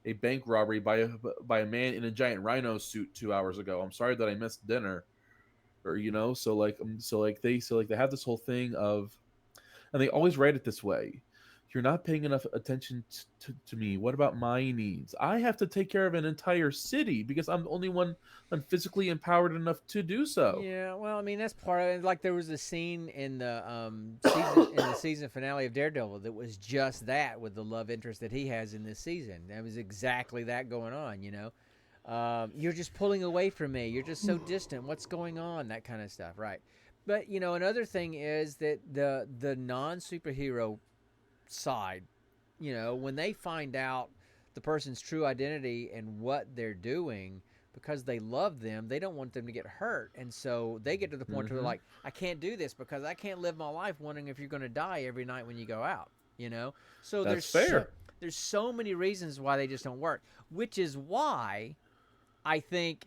a bank robbery by a man in a giant rhino suit 2 hours ago. I'm sorry that I missed dinner. Or so they have this whole thing of, and they always write it this way: you're not paying enough attention to me. What about my needs? I have to take care of an entire city because I'm the only one I'm physically empowered enough to do so. Yeah, well, I mean, that's part of it. Like, there was a scene in the season finale of Daredevil that was just that, with the love interest that he has in this season. That was exactly that going on, you know. You're just pulling away from me. You're just so distant. What's going on? That kind of stuff, right? But, you know, another thing is that the non-superhero side, you know, when they find out the person's true identity and what they're doing, because they love them, they don't want them to get hurt. And so they get to the point where they're like, I can't do this because I can't live my life wondering if you're going to die every night when you go out, you know? So That's fair. There's so many reasons why they just don't work, which is why I think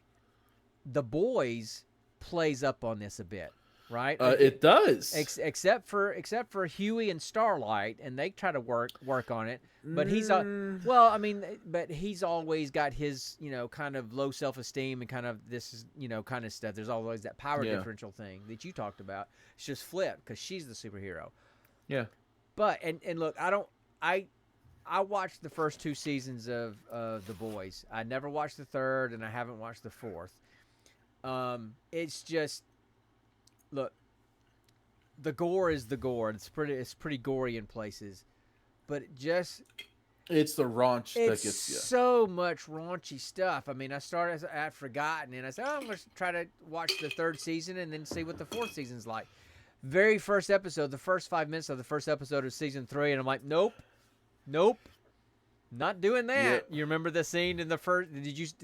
The Boys plays up on this a bit, right? It does. Except for Huey and Starlight, and they try to work on it. But he's but he's always got his, you know, kind of low self-esteem and kind of this, you know, kind of stuff. There's always that power differential thing that you talked about. It's just flipped because she's the superhero. Yeah. But and look, I watched the first 2 seasons of The Boys. I never watched the third, and I haven't watched the fourth. It's just, look, the gore is the gore. It's pretty gory in places, but it's the raunch that gets you. It's so much raunchy stuff. I mean, I'd forgotten, and I said, I'm going to try to watch the 3rd season and then see what the 4th season's like. Very first episode, the first 5 minutes of the first episode of season 3, and I'm like, nope, not doing that. You remember the scene in the first?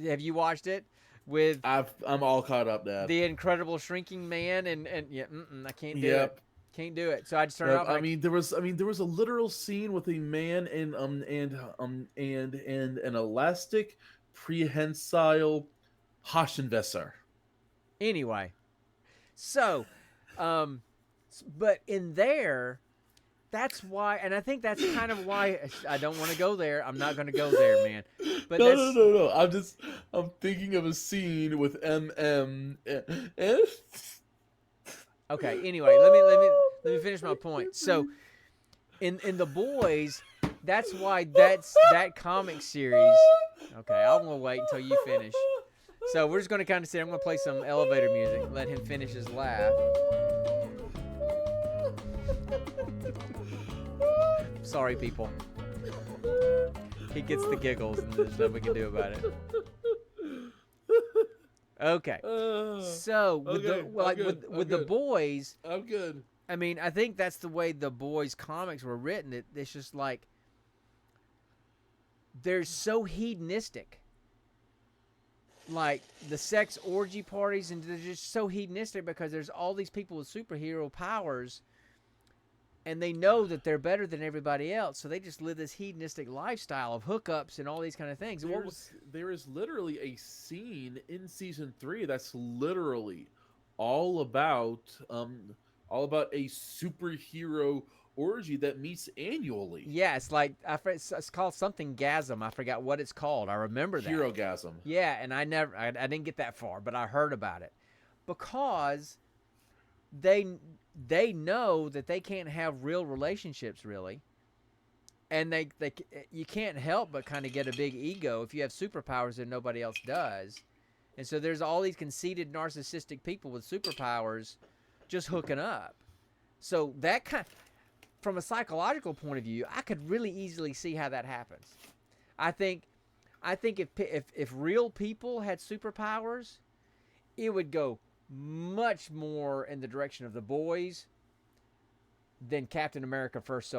Have you watched it? With I'm all caught up, Dad. The incredible shrinking man, and yeah, I can't do it. Can't do it. So I just turned it off. I mean, there was a literal scene with a man and an elastic prehensile Haschenwasser. Anyway, so, but in there, that's why, and I think that's kind of why I don't want to go there. I'm not going to go there, man. But no. I'm thinking of a scene with MM. Okay. Anyway, let me finish my point. So, in The Boys, that's why that comic series. Okay, I'm gonna wait until you finish. So we're just going to kind of say, I'm going to play some elevator music, let him finish his laugh. Sorry, people. He gets the giggles, and there's nothing we can do about it. Okay. So with the boys, I'm good. I mean, I think that's the way the boys' comics were written. It's just like they're so hedonistic. Like the sex orgy parties, and they're just so hedonistic because there's all these people with superhero powers, and they know that they're better than everybody else, so they just live this hedonistic lifestyle of hookups and all these kind of things. There is literally a scene in season 3 that's literally all about a superhero orgy that meets annually. Yeah, it's like it's called something gasm. I forgot what it's called. I remember that. Herogasm. Yeah, and I didn't get that far, but I heard about it because they know that they can't have real relationships really, and you can't help but kind of get a big ego if you have superpowers that nobody else does, and so there's all these conceited narcissistic people with superpowers just hooking up. So that from a psychological point of view, I could really easily see how that happens. I think if real people had superpowers, it would go much more in the direction of the boys than Captain America first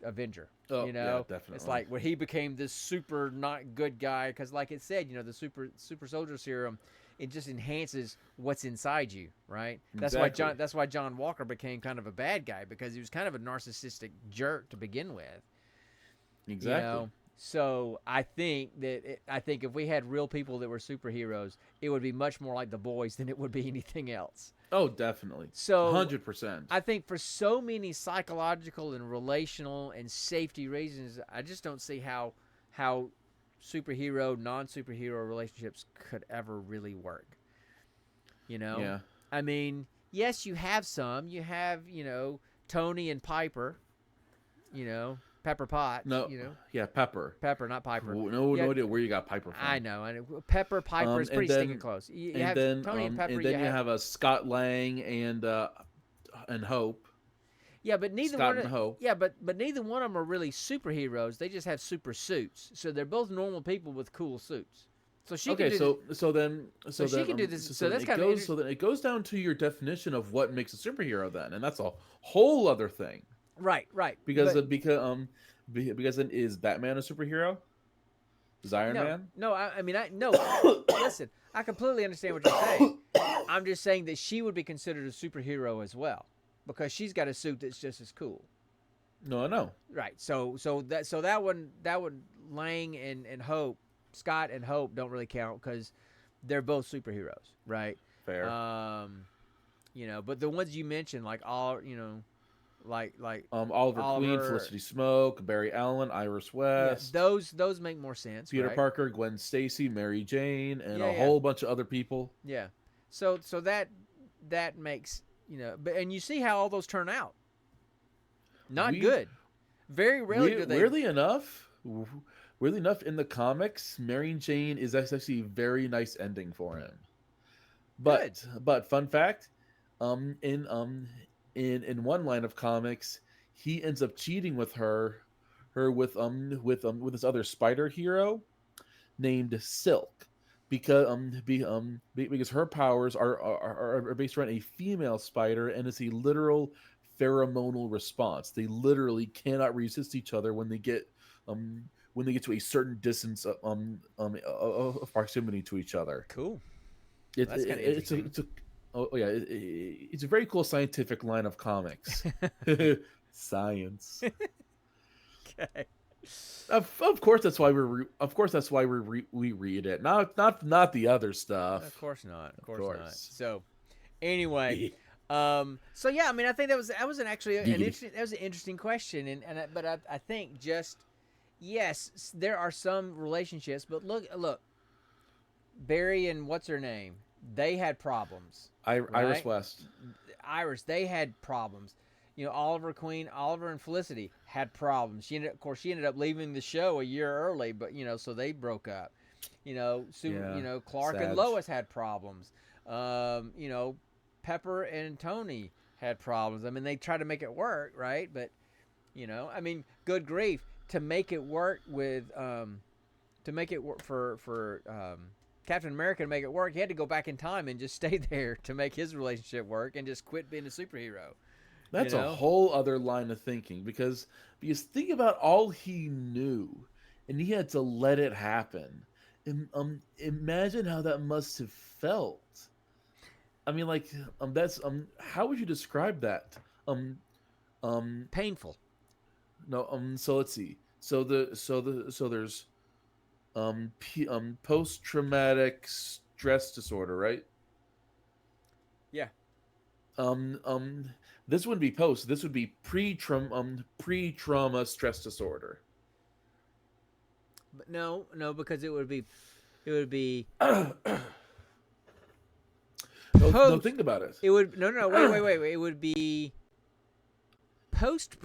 Avenger. Oh, you know, yeah, definitely. It's like when he became this super not good guy, because like it said, the super soldier serum, it just enhances what's inside you, right? Exactly. That's why John Walker became kind of a bad guy, because he was kind of a narcissistic jerk to begin with. Exactly. So I think if we had real people that were superheroes, it would be much more like the boys than it would be anything else. Oh, definitely. So 100%. I think for so many psychological and relational and safety reasons, I just don't see how superhero, non-superhero relationships could ever really work. Yeah. I mean, yes, you have some. You have, Tony and Piper, Pepper Potts. No. Yeah, Pepper. Pepper, not Piper. No idea where you got Piper from. I know. Pepper, Piper is pretty stinking close. You have Tony and Pepper. And then you have a Scott Lang and Hope. Yeah, but neither Scott one. And Hope. Yeah, but neither one of them are really superheroes. They just have super suits. So they're both normal people with cool suits. So she can do so then she can do this. So that's kind of so then it goes down to your definition of what makes a superhero then, and that's a whole other thing. Right. Because then is Batman a superhero? Is Iron Man? No, I mean, listen, I completely understand what you're saying. I'm just saying that she would be considered a superhero as well, because she's got a suit that's just as cool. No, I know. Right. So that one Lang and Hope, Scott and Hope don't really count because they're both superheroes, right? Fair. But the ones you mentioned, like all, like Oliver Queen, Felicity Smoke, Barry Allen, Iris West. Yeah, those make more sense. Peter right? Parker, Gwen Stacy, Mary Jane, and a whole bunch of other people. Yeah. So that makes, and you see how all those turn out. Not good. Very rarely do they. Weirdly enough, in the comics, Mary Jane is actually a very nice ending for him. But fun fact, in one line of comics, he ends up cheating with her with this other spider hero named Silk, because her powers are based around a female spider, and it's a literal pheromonal response. They literally cannot resist each other when they get to a certain distance of proximity to each other. Cool. That's kind of interesting. It's a very cool scientific line of comics. Science. Okay. Of course, that's why we read it. Not the other stuff. Of course not. Of course not. So, anyway, so yeah, I mean, I think that was an interesting question, but I think just yes, there are some relationships, but look, Barry and what's her name? They had problems. Iris West. Iris, they had problems. Oliver and Felicity had problems. She ended up leaving the show a year early, but so they broke up. Yeah, Clark and Sag. Lois had problems. Pepper and Tony had problems. I mean, they tried to make it work, right? But I mean, good grief, to make it work for Captain America to make it work, he had to go back in time and just stay there to make his relationship work and just quit being a superhero. That's a whole other line of thinking because think about all he knew, and he had to let it happen. Imagine how that must have felt. I mean, like, that's how would you describe that? Painful. No, so let's see. So there's post traumatic stress disorder, right? Yeah. This wouldn't be post. This would be pre-trauma stress disorder. But no, because it would be No, think about it. It would wait. It would be post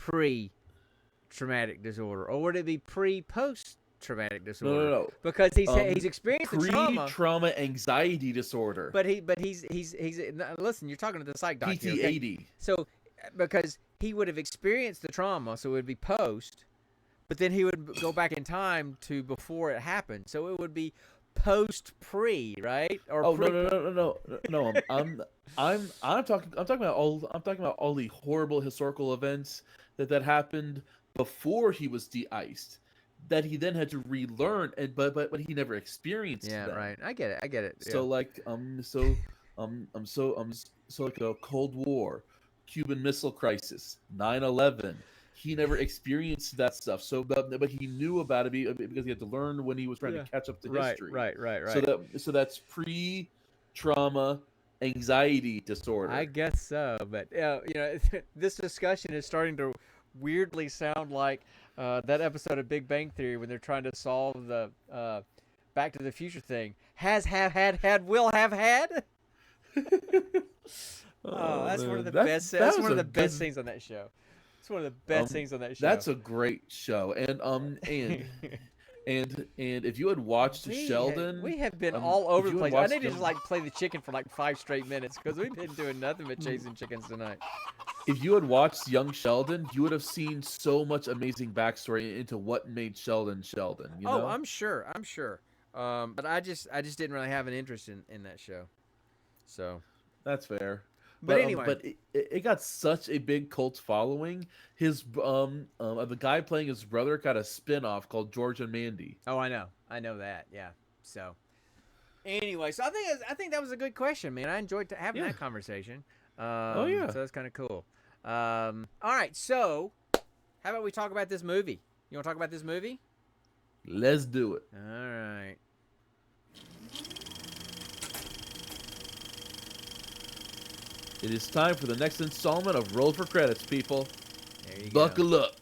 traumatic disorder, or would it be post traumatic disorder? No. Because he's experienced the trauma. Pre-trauma anxiety disorder. But he's listen. You're talking to the psych doctor. PT80. Okay? So because he would have experienced the trauma, so it would be post. But then he would go back in time to before it happened, so it would be pre, right? Or no. I'm talking about all the horrible historical events that happened before he was de-iced, that he then had to relearn, but he never experienced. Yeah, them. right. I get it. Yeah. So like like a Cold War, Cuban Missile Crisis, 9/11. He never experienced that stuff. So, but he knew about it because he had to learn when he was trying to catch up to history. Right. So that's pre-trauma anxiety disorder. I guess so, but this discussion is starting to weirdly sound like that episode of Big Bang Theory when they're trying to solve the Back to the Future thing. Has, have, had, will have had. That's one of the best. That's one of the best things on that show. It's one of the best things on that show. That's a great show, and if you had watched Sheldon, we have been all over the place. I need to just play the chicken for 5 straight minutes because we've been doing nothing but chasing chickens tonight. If you had watched Young Sheldon, you would have seen so much amazing backstory into what made Sheldon Sheldon. You know? I'm sure. But I just didn't really have an interest in that show. So that's fair. But anyway, but it got such a big cult following. His the guy playing his brother got a spin-off called George and Mandy. Oh, I know that. Yeah. So anyway, so I think that was a good question, man. I enjoyed having that conversation. So that's kind of cool. All right, so how about we talk about this movie? You want to talk about this movie? Let's do it. All right. It is time for the next installment of Roll for Credits, people. There you Buckle go. up.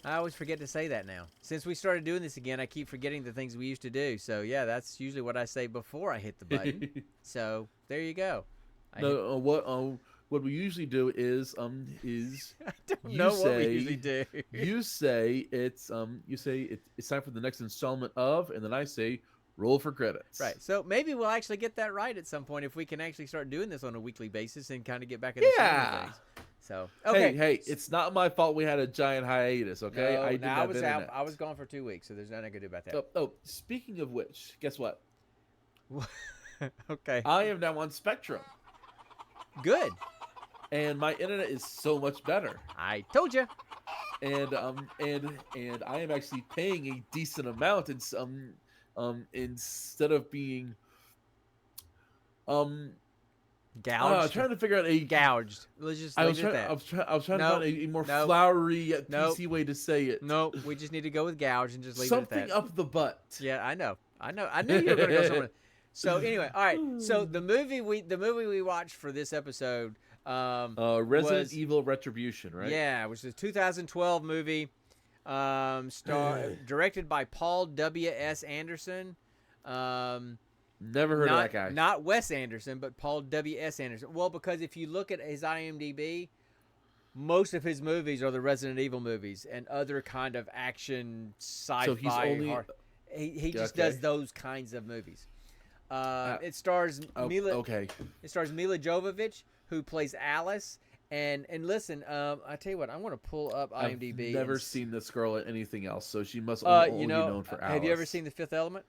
I always forget to say that now. Since we started doing this again, I keep forgetting the things we used to do. So, yeah, that's usually what I say before I hit the button. So, there you go. What we usually do is I don't know what we usually do. You say it's time for the next installment of, and then I say roll for credits. Right. So maybe we'll actually get that right at some point if we can actually start doing this on a weekly basis and kind of get back in the swing of things. So okay. Hey, it's not my fault we had a giant hiatus, okay? No, I was out. I was gone for 2 weeks, so there's nothing I could do about that. Oh, speaking of which, guess what? Okay. I am now on Spectrum. Good. And my internet is so much better. I told you. And I am actually paying a decent amount instead of being gouged. Trying to figure out gouged. Let's just leave it at that. I was trying to find a more flowery yet PC way to say it. Nope. We just need to go with gouged and just leave something it at that. up the butt. Yeah, I know. I knew you were going to go somewhere. So anyway, all right. So the movie we watched for this episode Resident Evil Retribution, right? Yeah, which is a 2012 movie. Directed by Paul W.S. Anderson. Never heard of that guy. Not Wes Anderson, but Paul W.S. Anderson. Well, because if you look at his IMDb, most of his movies are the Resident Evil movies and other kind of action, sci-fi. He just Okay. does those kinds of movies. It stars Okay. It stars Mila Jovovich, who plays Alice. And listen, I tell you what, I'm going to pull up IMDb. I've never seen this girl at anything else, so she must you only be know, known for Alice. have you ever seen The Fifth Element?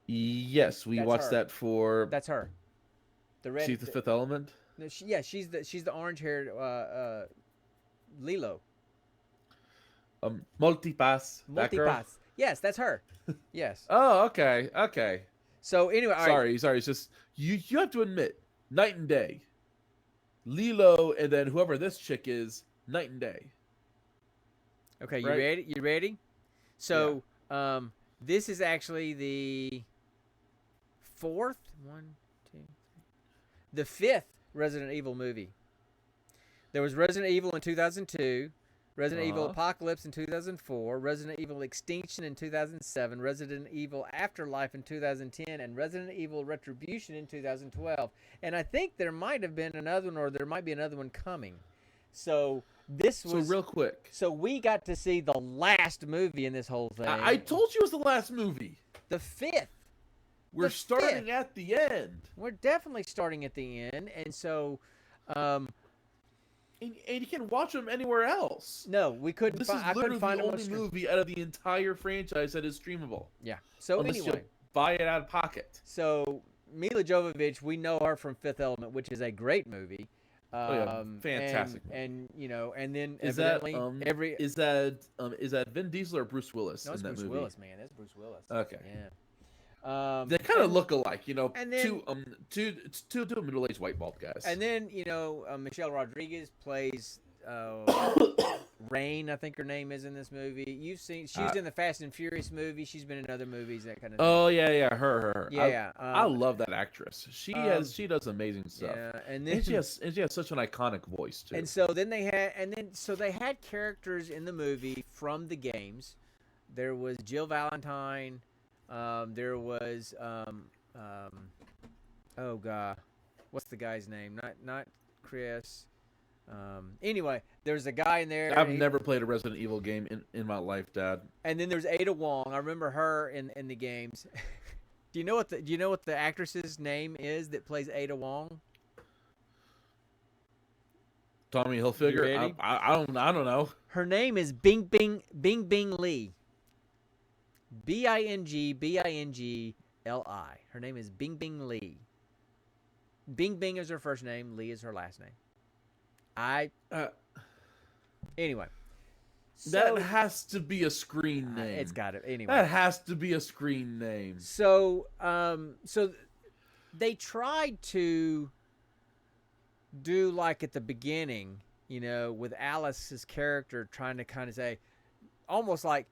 Yes, we That's watched her. that for. That's her. The red. She's the Fifth Element. No, she's the orange-haired Lilo. Multipass. That girl. Multipass. Yes, that's her. Yes. Oh, okay, okay. So anyway, all right. Sorry. It's just you have to admit, night and day. Lilo, and then whoever this chick is, night and day. Okay, you Right? ready? You ready? So, this is actually the fifth Resident Evil movie. There was Resident Evil in 2002, Resident Evil Apocalypse in 2004, Resident Evil Extinction in 2007, Resident Evil Afterlife in 2010, and Resident Evil Retribution in 2012. And I think there might have been another one, or there might be another one coming. So this was... So real quick. So we got to see the last movie in this whole thing. I told you it was the last movie. The fifth. We're starting fifth. at the end. We're definitely starting at the end. And so... And you can watch them anywhere else. No, we couldn't. This is I literally couldn't find the them on only stream. movie out of the entire franchise that is streamable. Yeah. So Unless anyway, you buy it out of pocket. so Mila Jovovich, we know her from Fifth Element, which is a great movie. Fantastic. And you know, and then Is that evidently is that Vin Diesel or Bruce Willis no, it's in that Bruce movie? Willis, man. That's Bruce Willis. Okay. Yeah. They kind of look alike, you know. and then- two middle-aged white bald guys. And then you know, Michelle Rodriguez plays Rain, I think her name is in this movie. You've seen she was in the Fast and Furious movie. She's been in other movies, that kind of thing. Oh yeah, her. Yeah, I love that actress. She does amazing stuff. Yeah, and then she has such an iconic voice too. And so then they had characters in the movie from the games. There was Jill Valentine. There was oh god, what's the guy's name? Not Chris. Anyway, there's a guy in there. I've never played a Resident Evil game in my life, Dad. And then there's Ada Wong. I remember her in the games. Do you know what the actress's name is that plays Ada Wong? Tommy Hilfiger. ready? I don't know. Her name is Bing Bing Lee. Bingli. Her name is Bing Bing Lee. Bing Bing is her first name. Lee is her last name. Anyway. That has to be a screen name. It's got it. Anyway. That has to be a screen name. So they tried to do like at the beginning, you know, with Alice's character trying to kind of say, almost like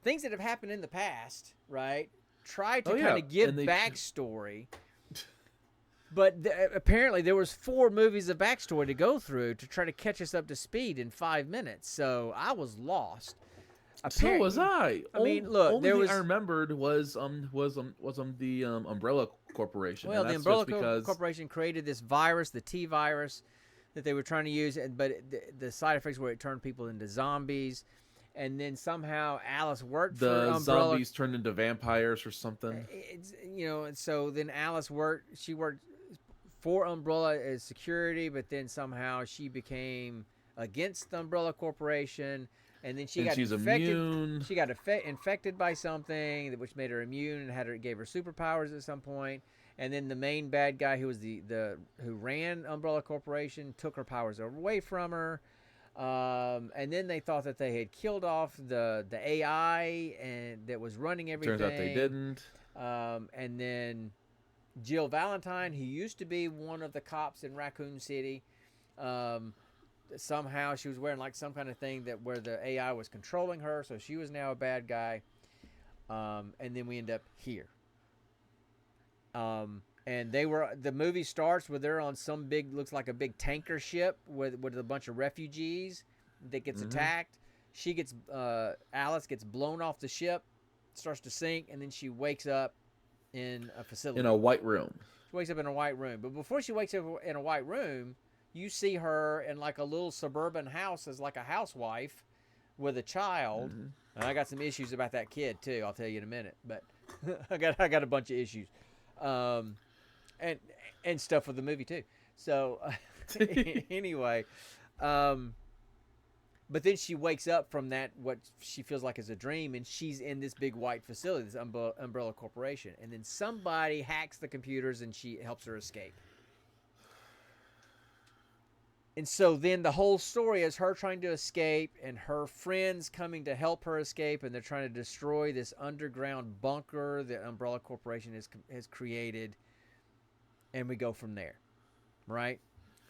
things that have happened in the past, right? Try to kind of give backstory. But apparently there was 4 movies of backstory to go through to try to catch us up to speed in 5 minutes. So I was lost. So was I. I mean, look, only thing I remembered was the Umbrella Corporation. Well, the Umbrella Corporation created this virus, the T virus, that they were trying to use, but the side effects were it turned people into zombies. And then somehow Alice worked for Umbrella. The zombies turned into vampires or something. You know, and so then Alice worked for Umbrella as security, but then somehow she became against the Umbrella Corporation, and then she's infected. Immune. She got infected by something which made her immune and gave her superpowers at some point. And then the main bad guy, who was who ran Umbrella Corporation, took her powers away from her. And then they thought that they had killed off the AI and that was running everything. Turns out they didn't. And then Jill Valentine, who used to be one of the cops in Raccoon City, somehow she was wearing like some kind of thing where the AI was controlling her, so she was now a bad guy. And then we end up here. And the movie starts where they're on some looks like a big tanker ship with a bunch of refugees that gets attacked. Alice gets blown off the ship, starts to sink, and then she wakes up in a facility. In a white room. She wakes up in a white room. But before she wakes up in a white room, you see her in like a little suburban house as like a housewife with a child. Mhm. And I got some issues about that kid too. I'll tell you in a minute, but I got a bunch of issues, um, and stuff with the movie too. So anyway, um, but then she wakes up from that what she feels like is a dream, and she's in this big white facility, this umbrella corporation, and then somebody hacks the computers, and she helps her escape. And so then the whole story is her trying to escape and her friends coming to help her escape, and they're trying to destroy this underground bunker that Umbrella Corporation has created, and we go from there, right?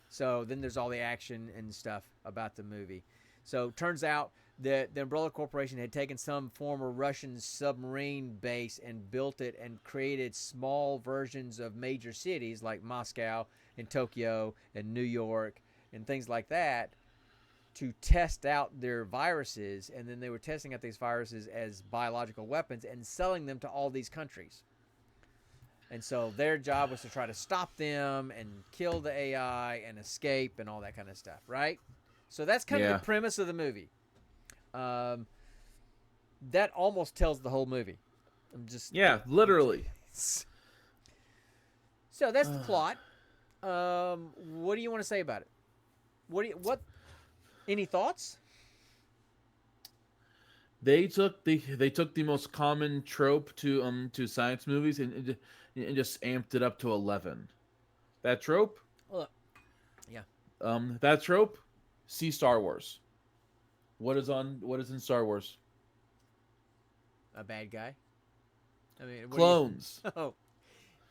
So then there's all the action and stuff about the movie. So it turns out that the Umbrella Corporation had taken some former Russian submarine base and built it and created small versions of major cities like Moscow and Tokyo and New York and things like that to test out their viruses, and then they were testing out these viruses as biological weapons and selling them to all these countries. And so their job was to try to stop them and kill the AI and escape and all that kind of stuff, right? So that's kind of the premise of the movie. That almost tells the whole movie. Literally. So that's the plot. What do you want to say about it? What? Any thoughts? They took the most common trope to science movies and just amped it up to 11. That trope? Yeah. That trope? See Star Wars. What is in Star Wars? A bad guy. I mean, clones. Oh.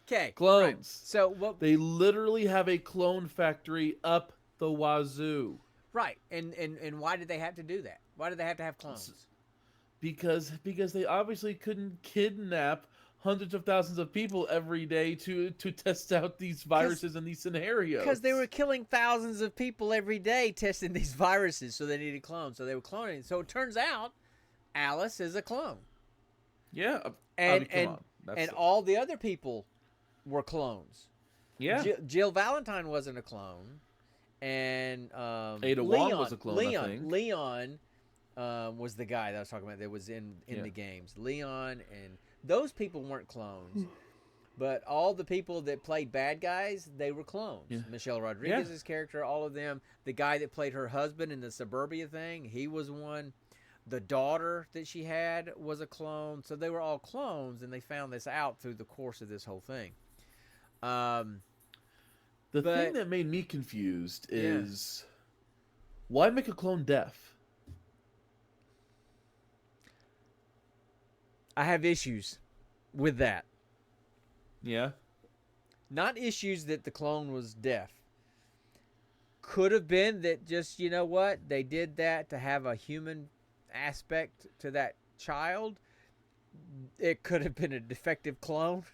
Okay. Clones. Right. So what? They literally have a clone factory up the wazoo. Right. And why did they have to do that? Why did they have to have clones? Because they obviously couldn't kidnap hundreds of thousands of people every day to test out these viruses in these scenarios. Because they were killing thousands of people every day testing these viruses, so they needed clones. So they were cloning. So it turns out Alice is a clone. Yeah. And all the other people were clones. Yeah. Jill Valentine wasn't a clone. And Ada Wong was a clone, I think. Leon was the guy that I was talking about that was in the games. Leon and those people weren't clones. But all the people that played bad guys, they were clones. Yeah. Michelle Rodriguez's character, all of them. The guy that played her husband in the Suburbia thing, he was one. The daughter that she had was a clone. So they were all clones, and they found this out through the course of this whole thing. The thing that made me confused is why make a clone deaf? I have issues with that. Yeah. Not issues that the clone was deaf. Could have been that just, you know what, they did that to have a human aspect to that child. It could have been a defective clone.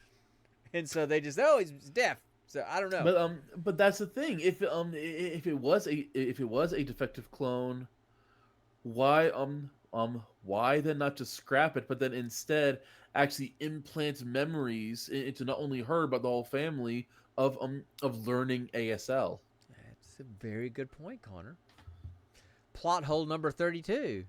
And so they just, he's deaf. So I don't know. But that's the thing. If it was a defective clone, why then not just scrap it, but then instead actually implant memories into not only her but the whole family of learning ASL. That's a very good point, Connor. Plot hole number 32.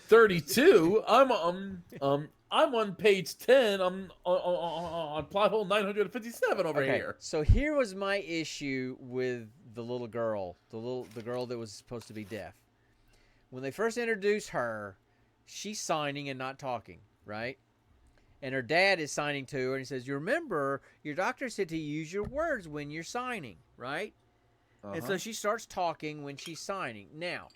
32. I'm on page 10. I'm on plot hole 957 over here. So here was my issue with the little girl, the girl that was supposed to be deaf. When they first introduce her, she's signing and not talking, right? And her dad is signing to her, and he says, "You remember, your doctor said to use your words when you're signing, right?" Uh-huh. And so she starts talking when she's signing. Now,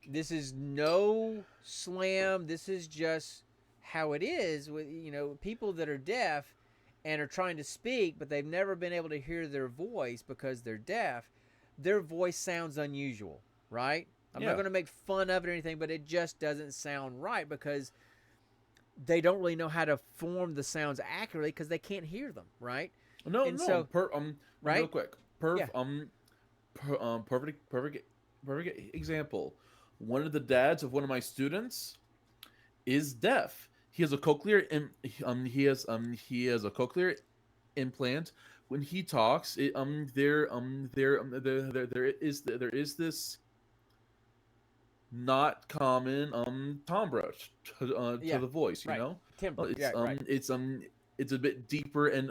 this is no slam. This is just how it is with, people that are deaf and are trying to speak, but they've never been able to hear their voice because they're deaf. Their voice sounds unusual, right? I'm not going to make fun of it or anything, but it just doesn't sound right because they don't really know how to form the sounds accurately because they can't hear them, right? Right? Real quick. Perfect example. One of the dads of one of my students is deaf. He has a cochlear he has a cochlear implant. When he talks, there is this not common timbre to Yeah, the voice. You right. know, Timbre. it's Yeah, right. it's a bit deeper and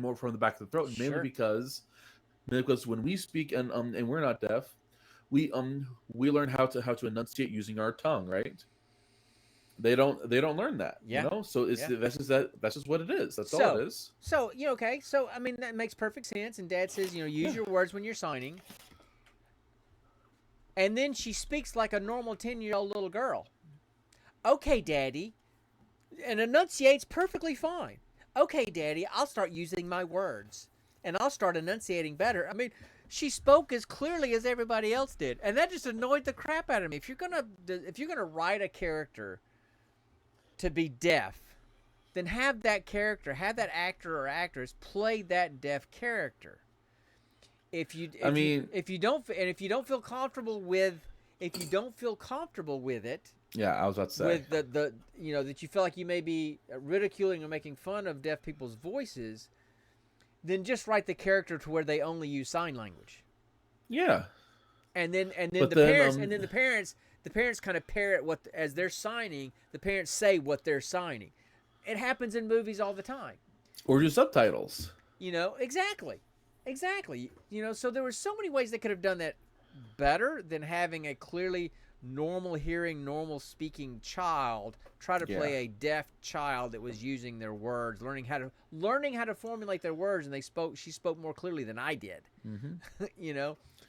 more from the back of the throat, Sure. mainly because when we speak and we're not deaf, we learn how to enunciate using our tongue, right? They don't learn that, you Yeah. know. So it's Yeah. that's just what it is. That's all it So, is. okay. So, I mean, that makes perfect sense. And Dad says, use Yeah. your words when you're signing. And then she speaks like a normal 10-year-old little girl. Okay, Daddy. And enunciates perfectly fine. Okay, Daddy, I'll start using my words. And I'll start enunciating better. I mean, she spoke as clearly as everybody else did. And that just annoyed the crap out of me. If you're gonna write a character to be deaf, then have that actor or actress play that deaf character. If you I if you mean, if you don't and if you don't feel comfortable with it, yeah, I was about to say. with the that you feel like you may be ridiculing or making fun of deaf people's voices, then just write the character to where they only use sign language. Yeah, And then but the then parents and then the parents kind of parrot what as they're signing, the parents say what they're signing. It happens in movies all the time. or do subtitles. Exactly. Exactly. So there were so many ways they could have done that better than having a clearly normal hearing, normal speaking child try to play Yeah. a deaf child that was using their words, learning how to formulate their words, and she spoke more clearly than I did. Hmm.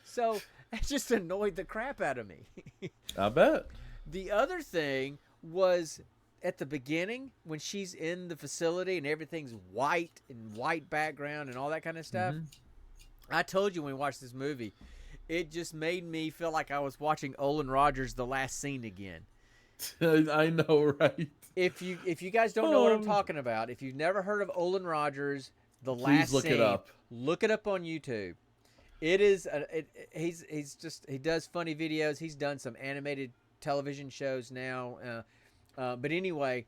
So it just annoyed the crap out of me. I bet. The other thing was at the beginning when she's in the facility and everything's white and white background and all that kind of stuff. Hmm. I told you when we watched this movie, it just made me feel like I was watching Olin Rogers' The Last Scene again. I know, right? If you guys don't know what I'm Oh, talking about, if you've never heard of Olin Rogers' The please Last look it Scene, up. look it up on YouTube. It is he does funny videos. He's done some animated television shows now. But anyway,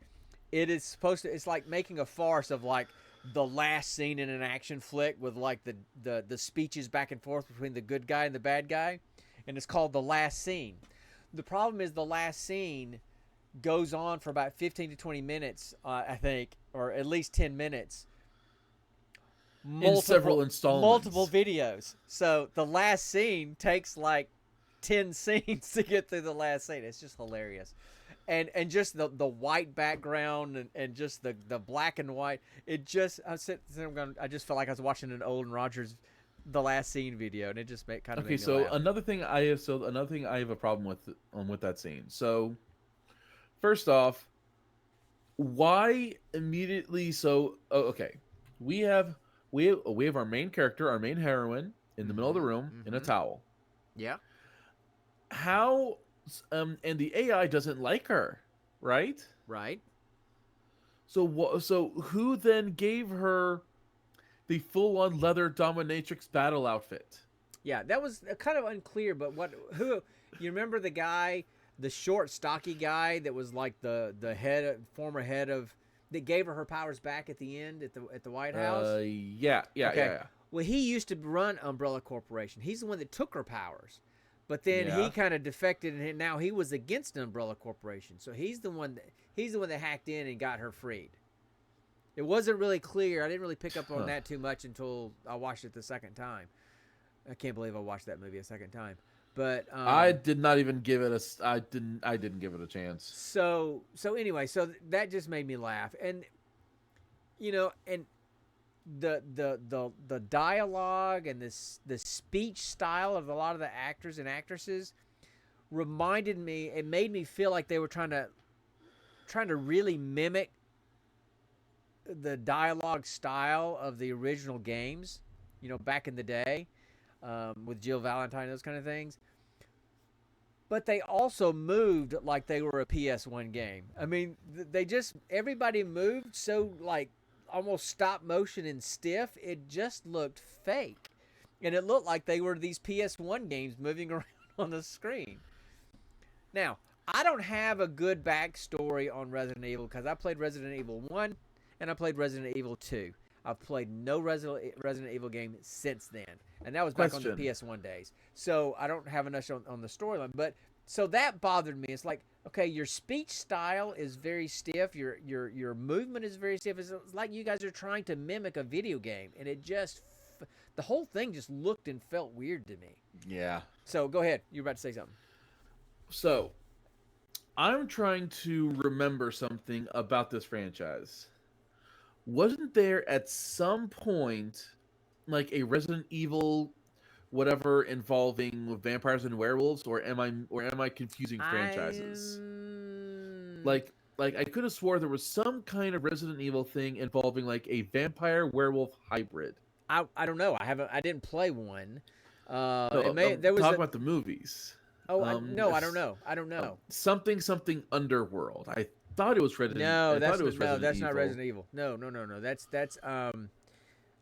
it's like making a farce of like the last scene in an action flick with like the speeches back and forth between the good guy and the bad guy, and it's called The Last Scene. The problem is the last scene goes on for about 15 to 20 minutes, I think, or at least 10 minutes. In several Multiple installments. videos. So the last scene takes like 10 scenes to get through the last scene. It's just hilarious. And just the white background and just the black and white. It just I just felt like I was watching an Olin Rogers The Last Scene video, and it just kind of Okay, made me so laugh. another thing I have a problem with that scene. So first off, why immediately? Okay, we have we have our main character, our main heroine, in the middle of the room in a towel. Yeah. How and the AI doesn't like her, right? Right. So who then gave her the full-on leather dominatrix battle outfit? Yeah, that was kind of unclear, but who you remember the guy, the short, stocky guy that was like the former head of that gave her powers back at the end at the White House? Yeah. Well, he used to run Umbrella Corporation. He's the one that took her powers. But then he Yeah. kind of defected, and now he was against Umbrella Corporation. So he's the one that hacked in and got her freed. It wasn't really clear. I didn't really pick up on that too much until I watched it the second time. I can't believe I watched that movie a second time. But I did not even give it I didn't give it a chance. so anyway, so that just made me laugh, and and the dialogue and the speech style of a lot of the actors and actresses reminded me. It made me feel like they were trying to really mimic the dialogue style of the original games, back in the day, with Jill Valentine, those kind of things. But they also moved like they were a PS1 game. I mean, everybody moved so like almost stop motion and stiff. It just looked fake. And it looked like they were these PS1 games moving around on the screen. Now, I don't have a good backstory on Resident Evil because I played Resident Evil 1 and I played Resident Evil 2. I've played no Resident Evil game since then, and that was back on the PS1 days. So I don't have enough on the storyline, but so that bothered me. It's like, okay, your speech style is very stiff, your movement is very stiff. It's like you guys are trying to mimic a video game, and it just the whole thing just looked and felt weird to me. Yeah. So go ahead. You were about to say something. So, I'm trying to remember something about this franchise. Wasn't there at some point like a Resident Evil whatever involving vampires and werewolves, or am I confusing franchises? Like I could have swore there was some kind of Resident Evil thing involving like a vampire werewolf hybrid. I don't know. I didn't play one. No, There was talk about the movies. Oh, no, I don't know. I don't know. Something Underworld. I thought it was Resident. No, that's Evil. not Resident Evil. No. That's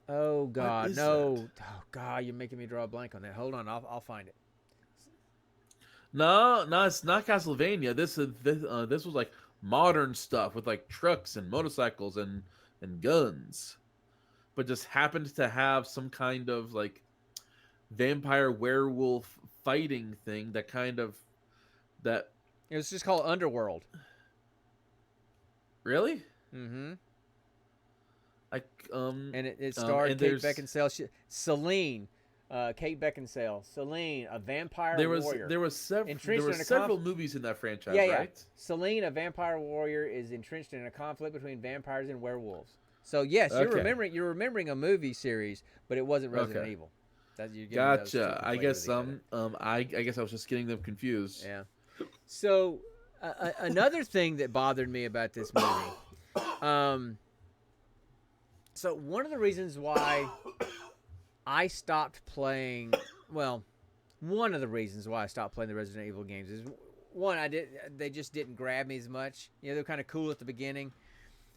Oh God, no. That? Oh God, you're making me draw a blank on that. Hold on, I'll find it. No, it's not Castlevania. This was like modern stuff with like trucks and motorcycles and guns, but just happened to have some kind of like vampire werewolf fighting thing that It was just called Underworld. Really? Mm-hmm. And it starred Kate Beckinsale, Celine, Kate Beckinsale, Celine, a vampire warrior. There was several movies in that franchise, right? Celine, a vampire warrior, is entrenched in a conflict between vampires and werewolves. So yes, you're remembering a movie series, but it wasn't Resident Evil. Gotcha. I guess I guess I was just getting them confused. Yeah. So another thing that bothered me about this movie, so one of the reasons why I stopped playing, one of the reasons why I stopped playing the Resident Evil games is one, they just didn't grab me as much. You know, they're kind of cool at the beginning.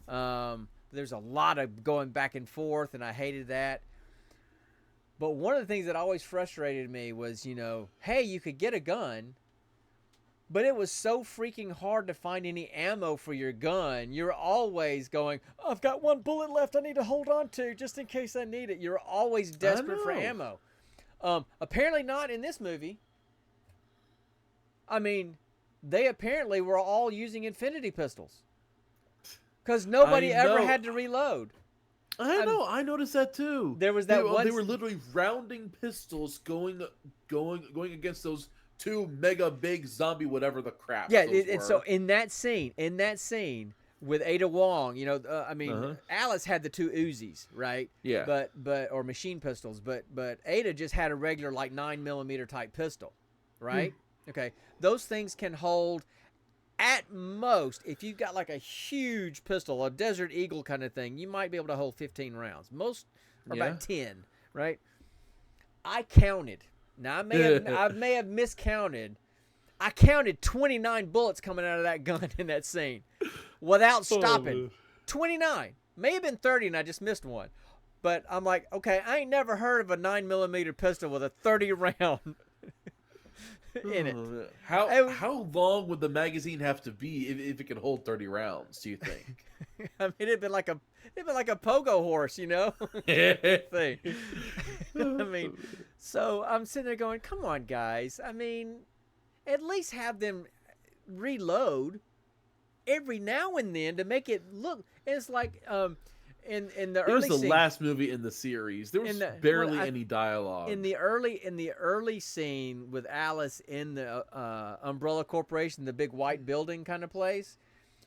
There's a lot of going back and forth, and I hated that. But one of the things that always frustrated me was, hey, you could get a gun, but it was so freaking hard to find any ammo for your gun. You're always going, I've got one bullet left I need to hold on to just in case I need it. You're always desperate for ammo. Apparently not in this movie. I mean, they apparently were all using infinity pistols. Because nobody ever had to reload. I know. I noticed that too. There was that one. They were literally rounding pistols going against those two mega big zombie whatever the crap. Yeah, and so in that scene with Ada Wong, Alice had the two Uzis, right? Yeah. But or machine pistols, but Ada just had a regular like 9mm type pistol, right? Okay, those things can hold. At most, if you've got like a huge pistol, a Desert Eagle kind of thing, you might be able to hold 15 rounds. Most are about 10, right? I counted. Now, I may have miscounted. I counted 29 bullets coming out of that gun in that scene without stopping. 29. May have been 30 and I just missed one. But I'm like, okay, I ain't never heard of a 9mm pistol with a 30 round in it. How long would the magazine have to be if it could hold 30 rounds, do you think? I mean, it'd been like a pogo horse, thing. I mean, so I'm sitting there going, come on, guys. I mean, at least have them reload every now and then to make it look. It's like in the early. It was the last movie in the series. There was barely any dialogue. In the early scene with Alice in the Umbrella Corporation, the big white building kind of place,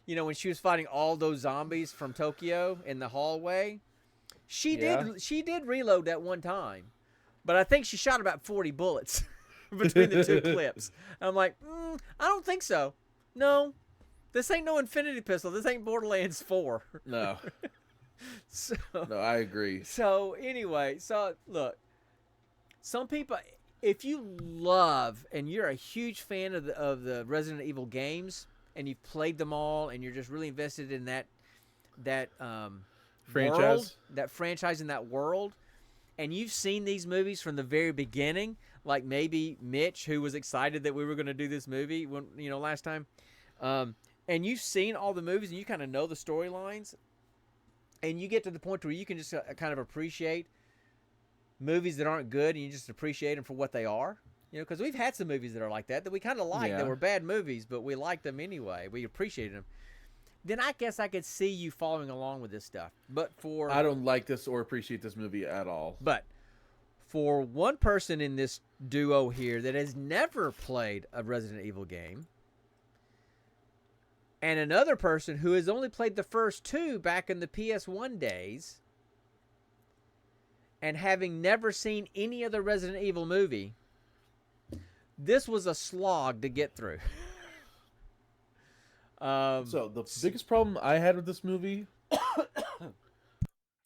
when she was fighting all those zombies from Tokyo in the hallway, she did reload that one time, but I think she shot about 40 bullets between the two clips. I'm like, I don't think so. No, this ain't no infinity pistol. This ain't Borderlands 4. No. So, no, I agree. So anyway, look, some people, if you love and you're a huge fan of the Resident Evil games and you've played them all and you're just really invested in that franchise in that world, and you've seen these movies from the very beginning, like maybe Mitch, who was excited that we were going to do this movie when last time, and you've seen all the movies and you kind of know the storylines. and you get to the point where you can just kind of appreciate movies that aren't good, and you just appreciate them for what they are. You know, because we've had some movies that are like that we kind of like, that were bad movies, but we liked them anyway. We appreciated them. Then I guess I could see you following along with this stuff. But I don't like this or appreciate this movie at all. But for one person in this duo here that has never played a Resident Evil game, and another person who has only played the first 2 back in the PS1 days, and having never seen any other Resident Evil movie, this was a slog to get through. So the biggest problem I had with this movie,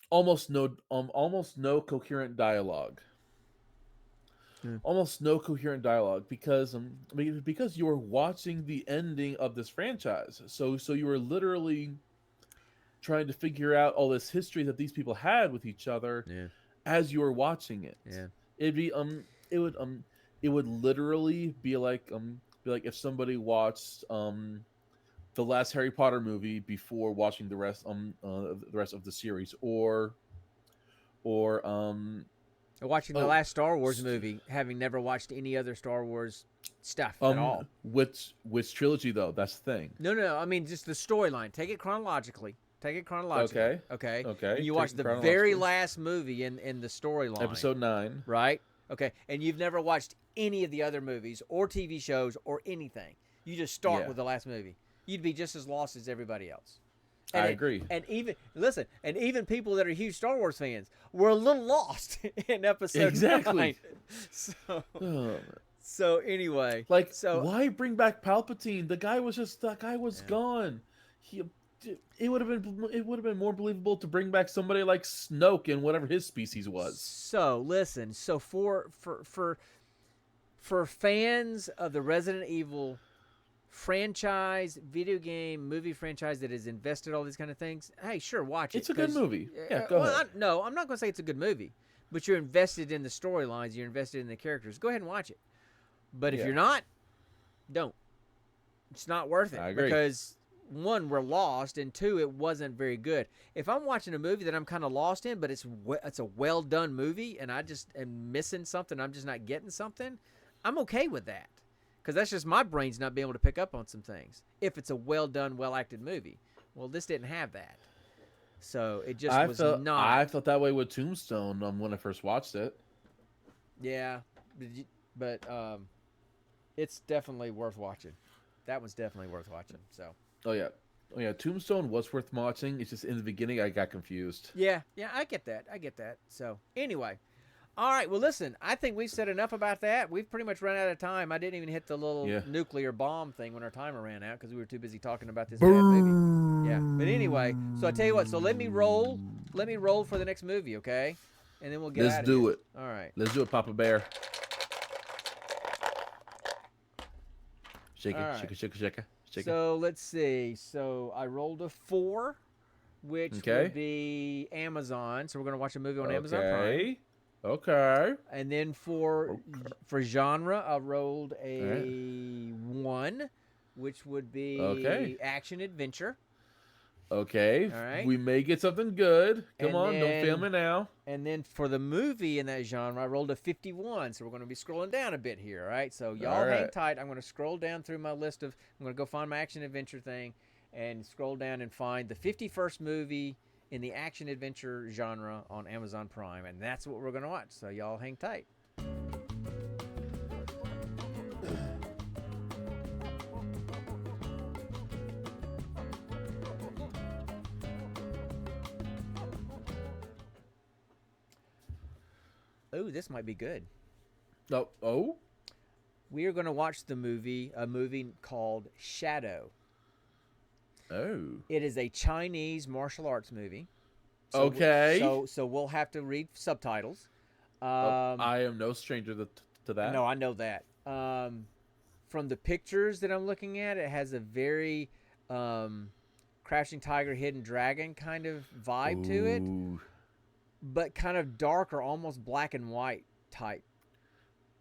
almost no coherent dialogue. Almost no coherent dialogue because you were watching the ending of this franchise. So you were literally trying to figure out all this history that these people had with each other as you were watching it. Yeah. It would literally be like if somebody watched the last Harry Potter movie before watching the rest of the series, or watching the last Star Wars movie, having never watched any other Star Wars stuff at all. Which trilogy though? That's the thing. No. I mean, just the storyline. Take it chronologically. Okay. Okay. And you watch the very last movie in the storyline. Episode 9. Right? Okay. And you've never watched any of the other movies or TV shows or anything. You just start with the last movie. You'd be just as lost as everybody else. I agree. And even people that are huge Star Wars fans were a little lost in episode 9. So anyway, why bring back Palpatine? The guy was gone. It would have been more believable to bring back somebody like Snoke and whatever his species was. So listen, for fans of the Resident Evil franchise, video game, movie franchise that has invested all these kind of things, hey, sure, watch it. It's a good movie. Yeah, go ahead. I'm not going to say it's a good movie, but you're invested in the storylines, you're invested in the characters. Go ahead and watch it. But if you're not, don't. It's not worth it. I agree. Because 1, we're lost, and 2, it wasn't very good. If I'm watching a movie that I'm kind of lost in, but it's a well done movie, and I just am missing something, I'm just not getting something, I'm okay with that. Because that's just my brain's not being able to pick up on some things. If it's a well-done, well-acted movie. Well, this didn't have that. So it just was not. I felt that way with Tombstone when I first watched it. Yeah. But it's definitely worth watching. That one's definitely worth watching. So. Oh, yeah. Tombstone was worth watching. It's just in the beginning I got confused. Yeah, I get that. So, anyway. All right, well, listen, I think we've said enough about that. We've pretty much run out of time. I didn't even hit the little nuclear bomb thing when our timer ran out because we were too busy talking about this bad movie. Yeah, but anyway, so I tell you what, so let me roll for the next movie, okay? And then we'll get out of here. Let's do it. All right. Let's do it, Papa Bear. Shake it, All right. shake it. So let's see. So I rolled a 4, which would be Amazon. So we're going to watch a movie on Amazon Prime. Okay. And then for genre, I rolled a 1, which would be action adventure. Okay. All right. We may get something good. Come on, don't fail me now. And then for the movie in that genre, I rolled a 51. So we're going to be scrolling down a bit here, all right? So y'all hang tight. I'm going to scroll down through my list I'm going to go find my action adventure thing and scroll down and find the 51st movie in the action adventure genre on Amazon Prime, and that's what we're going to watch. So y'all hang tight. Oh, this might be good. Oh? We are going to watch a movie called Shadow. Oh. It is a Chinese martial arts movie. So okay. So we'll have to read subtitles. I am no stranger to that. No, I know that. From the pictures that I'm looking at, it has a very Crouching Tiger, Hidden Dragon kind of vibe to it, but kind of dark or almost black and white type.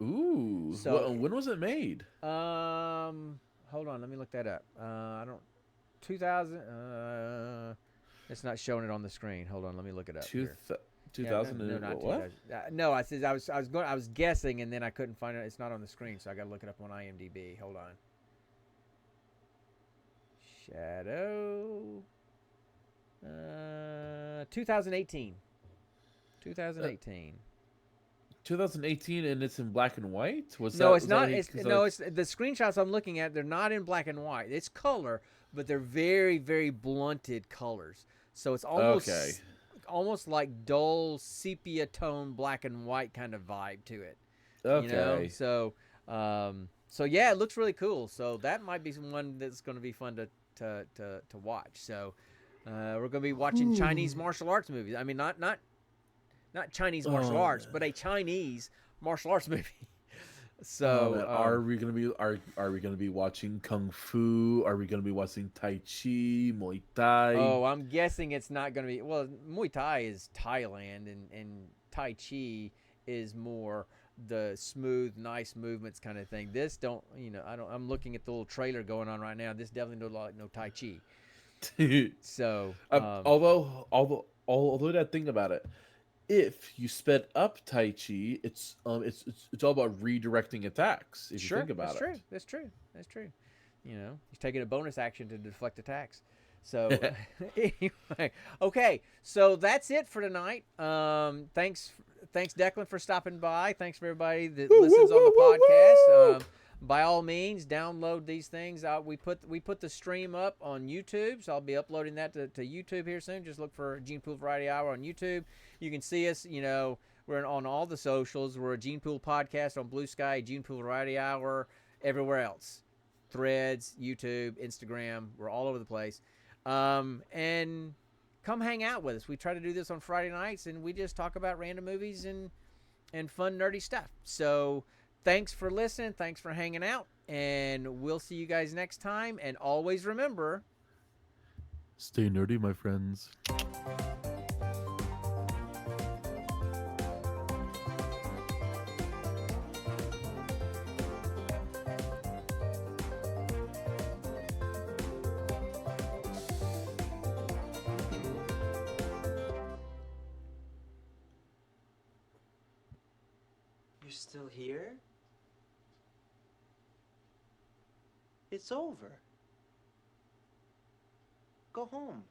Ooh. So when was it made? Hold on, let me look that up. 2000. It's not showing it on the screen. Hold on, let me look it up. Two Here. th- Yeah, 2000 no, not what? 2000. No, I was guessing, and then I couldn't find it. It's not on the screen, so I got to look it up on IMDb. Hold on. Shadow. 2018. 2018. 2018, and it's in black and white. It's not. It's the screenshots I'm looking at. They're not in black and white. It's color, but they're very, very blunted colors. So it's almost like dull sepia tone black and white kind of vibe to it. Okay. You know? So yeah, it looks really cool. So that might be one that's going to be fun to watch. So we're going to be watching Chinese martial arts movies. I mean, not Chinese martial arts, but a Chinese martial arts movie. So are we gonna be watching Kung Fu? Are we gonna be watching Tai Chi, Muay Thai? Oh, I'm guessing it's not gonna be. Well, Muay Thai is Thailand, and Tai Chi is more the smooth, nice movements kind of thing. This I'm looking at the little trailer going on right now. This definitely don't look like no Tai Chi. So although that thing about it, if you sped up Tai Chi, it's all about redirecting attacks. If you think about it, That's true. You know, he's taking a bonus action to deflect attacks. So anyway, okay. So that's it for tonight. Thanks Declan for stopping by. Thanks for everybody that listens on the podcast. By all means, download these things. We put the stream up on YouTube, so I'll be uploading that to YouTube here soon. Just look for Gene Pool Variety Hour on YouTube. You can see us. You know, we're on all the socials. We're a Gene Pool podcast on Bluesky, Gene Pool Variety Hour, everywhere else. Threads, YouTube, Instagram. We're all over the place. And come hang out with us. We try to do this on Friday nights, and we just talk about random movies and fun, nerdy stuff. So thanks for listening. Thanks for hanging out. And we'll see you guys next time. And always remember, stay nerdy, my friends. You're still here? It's over. Go home.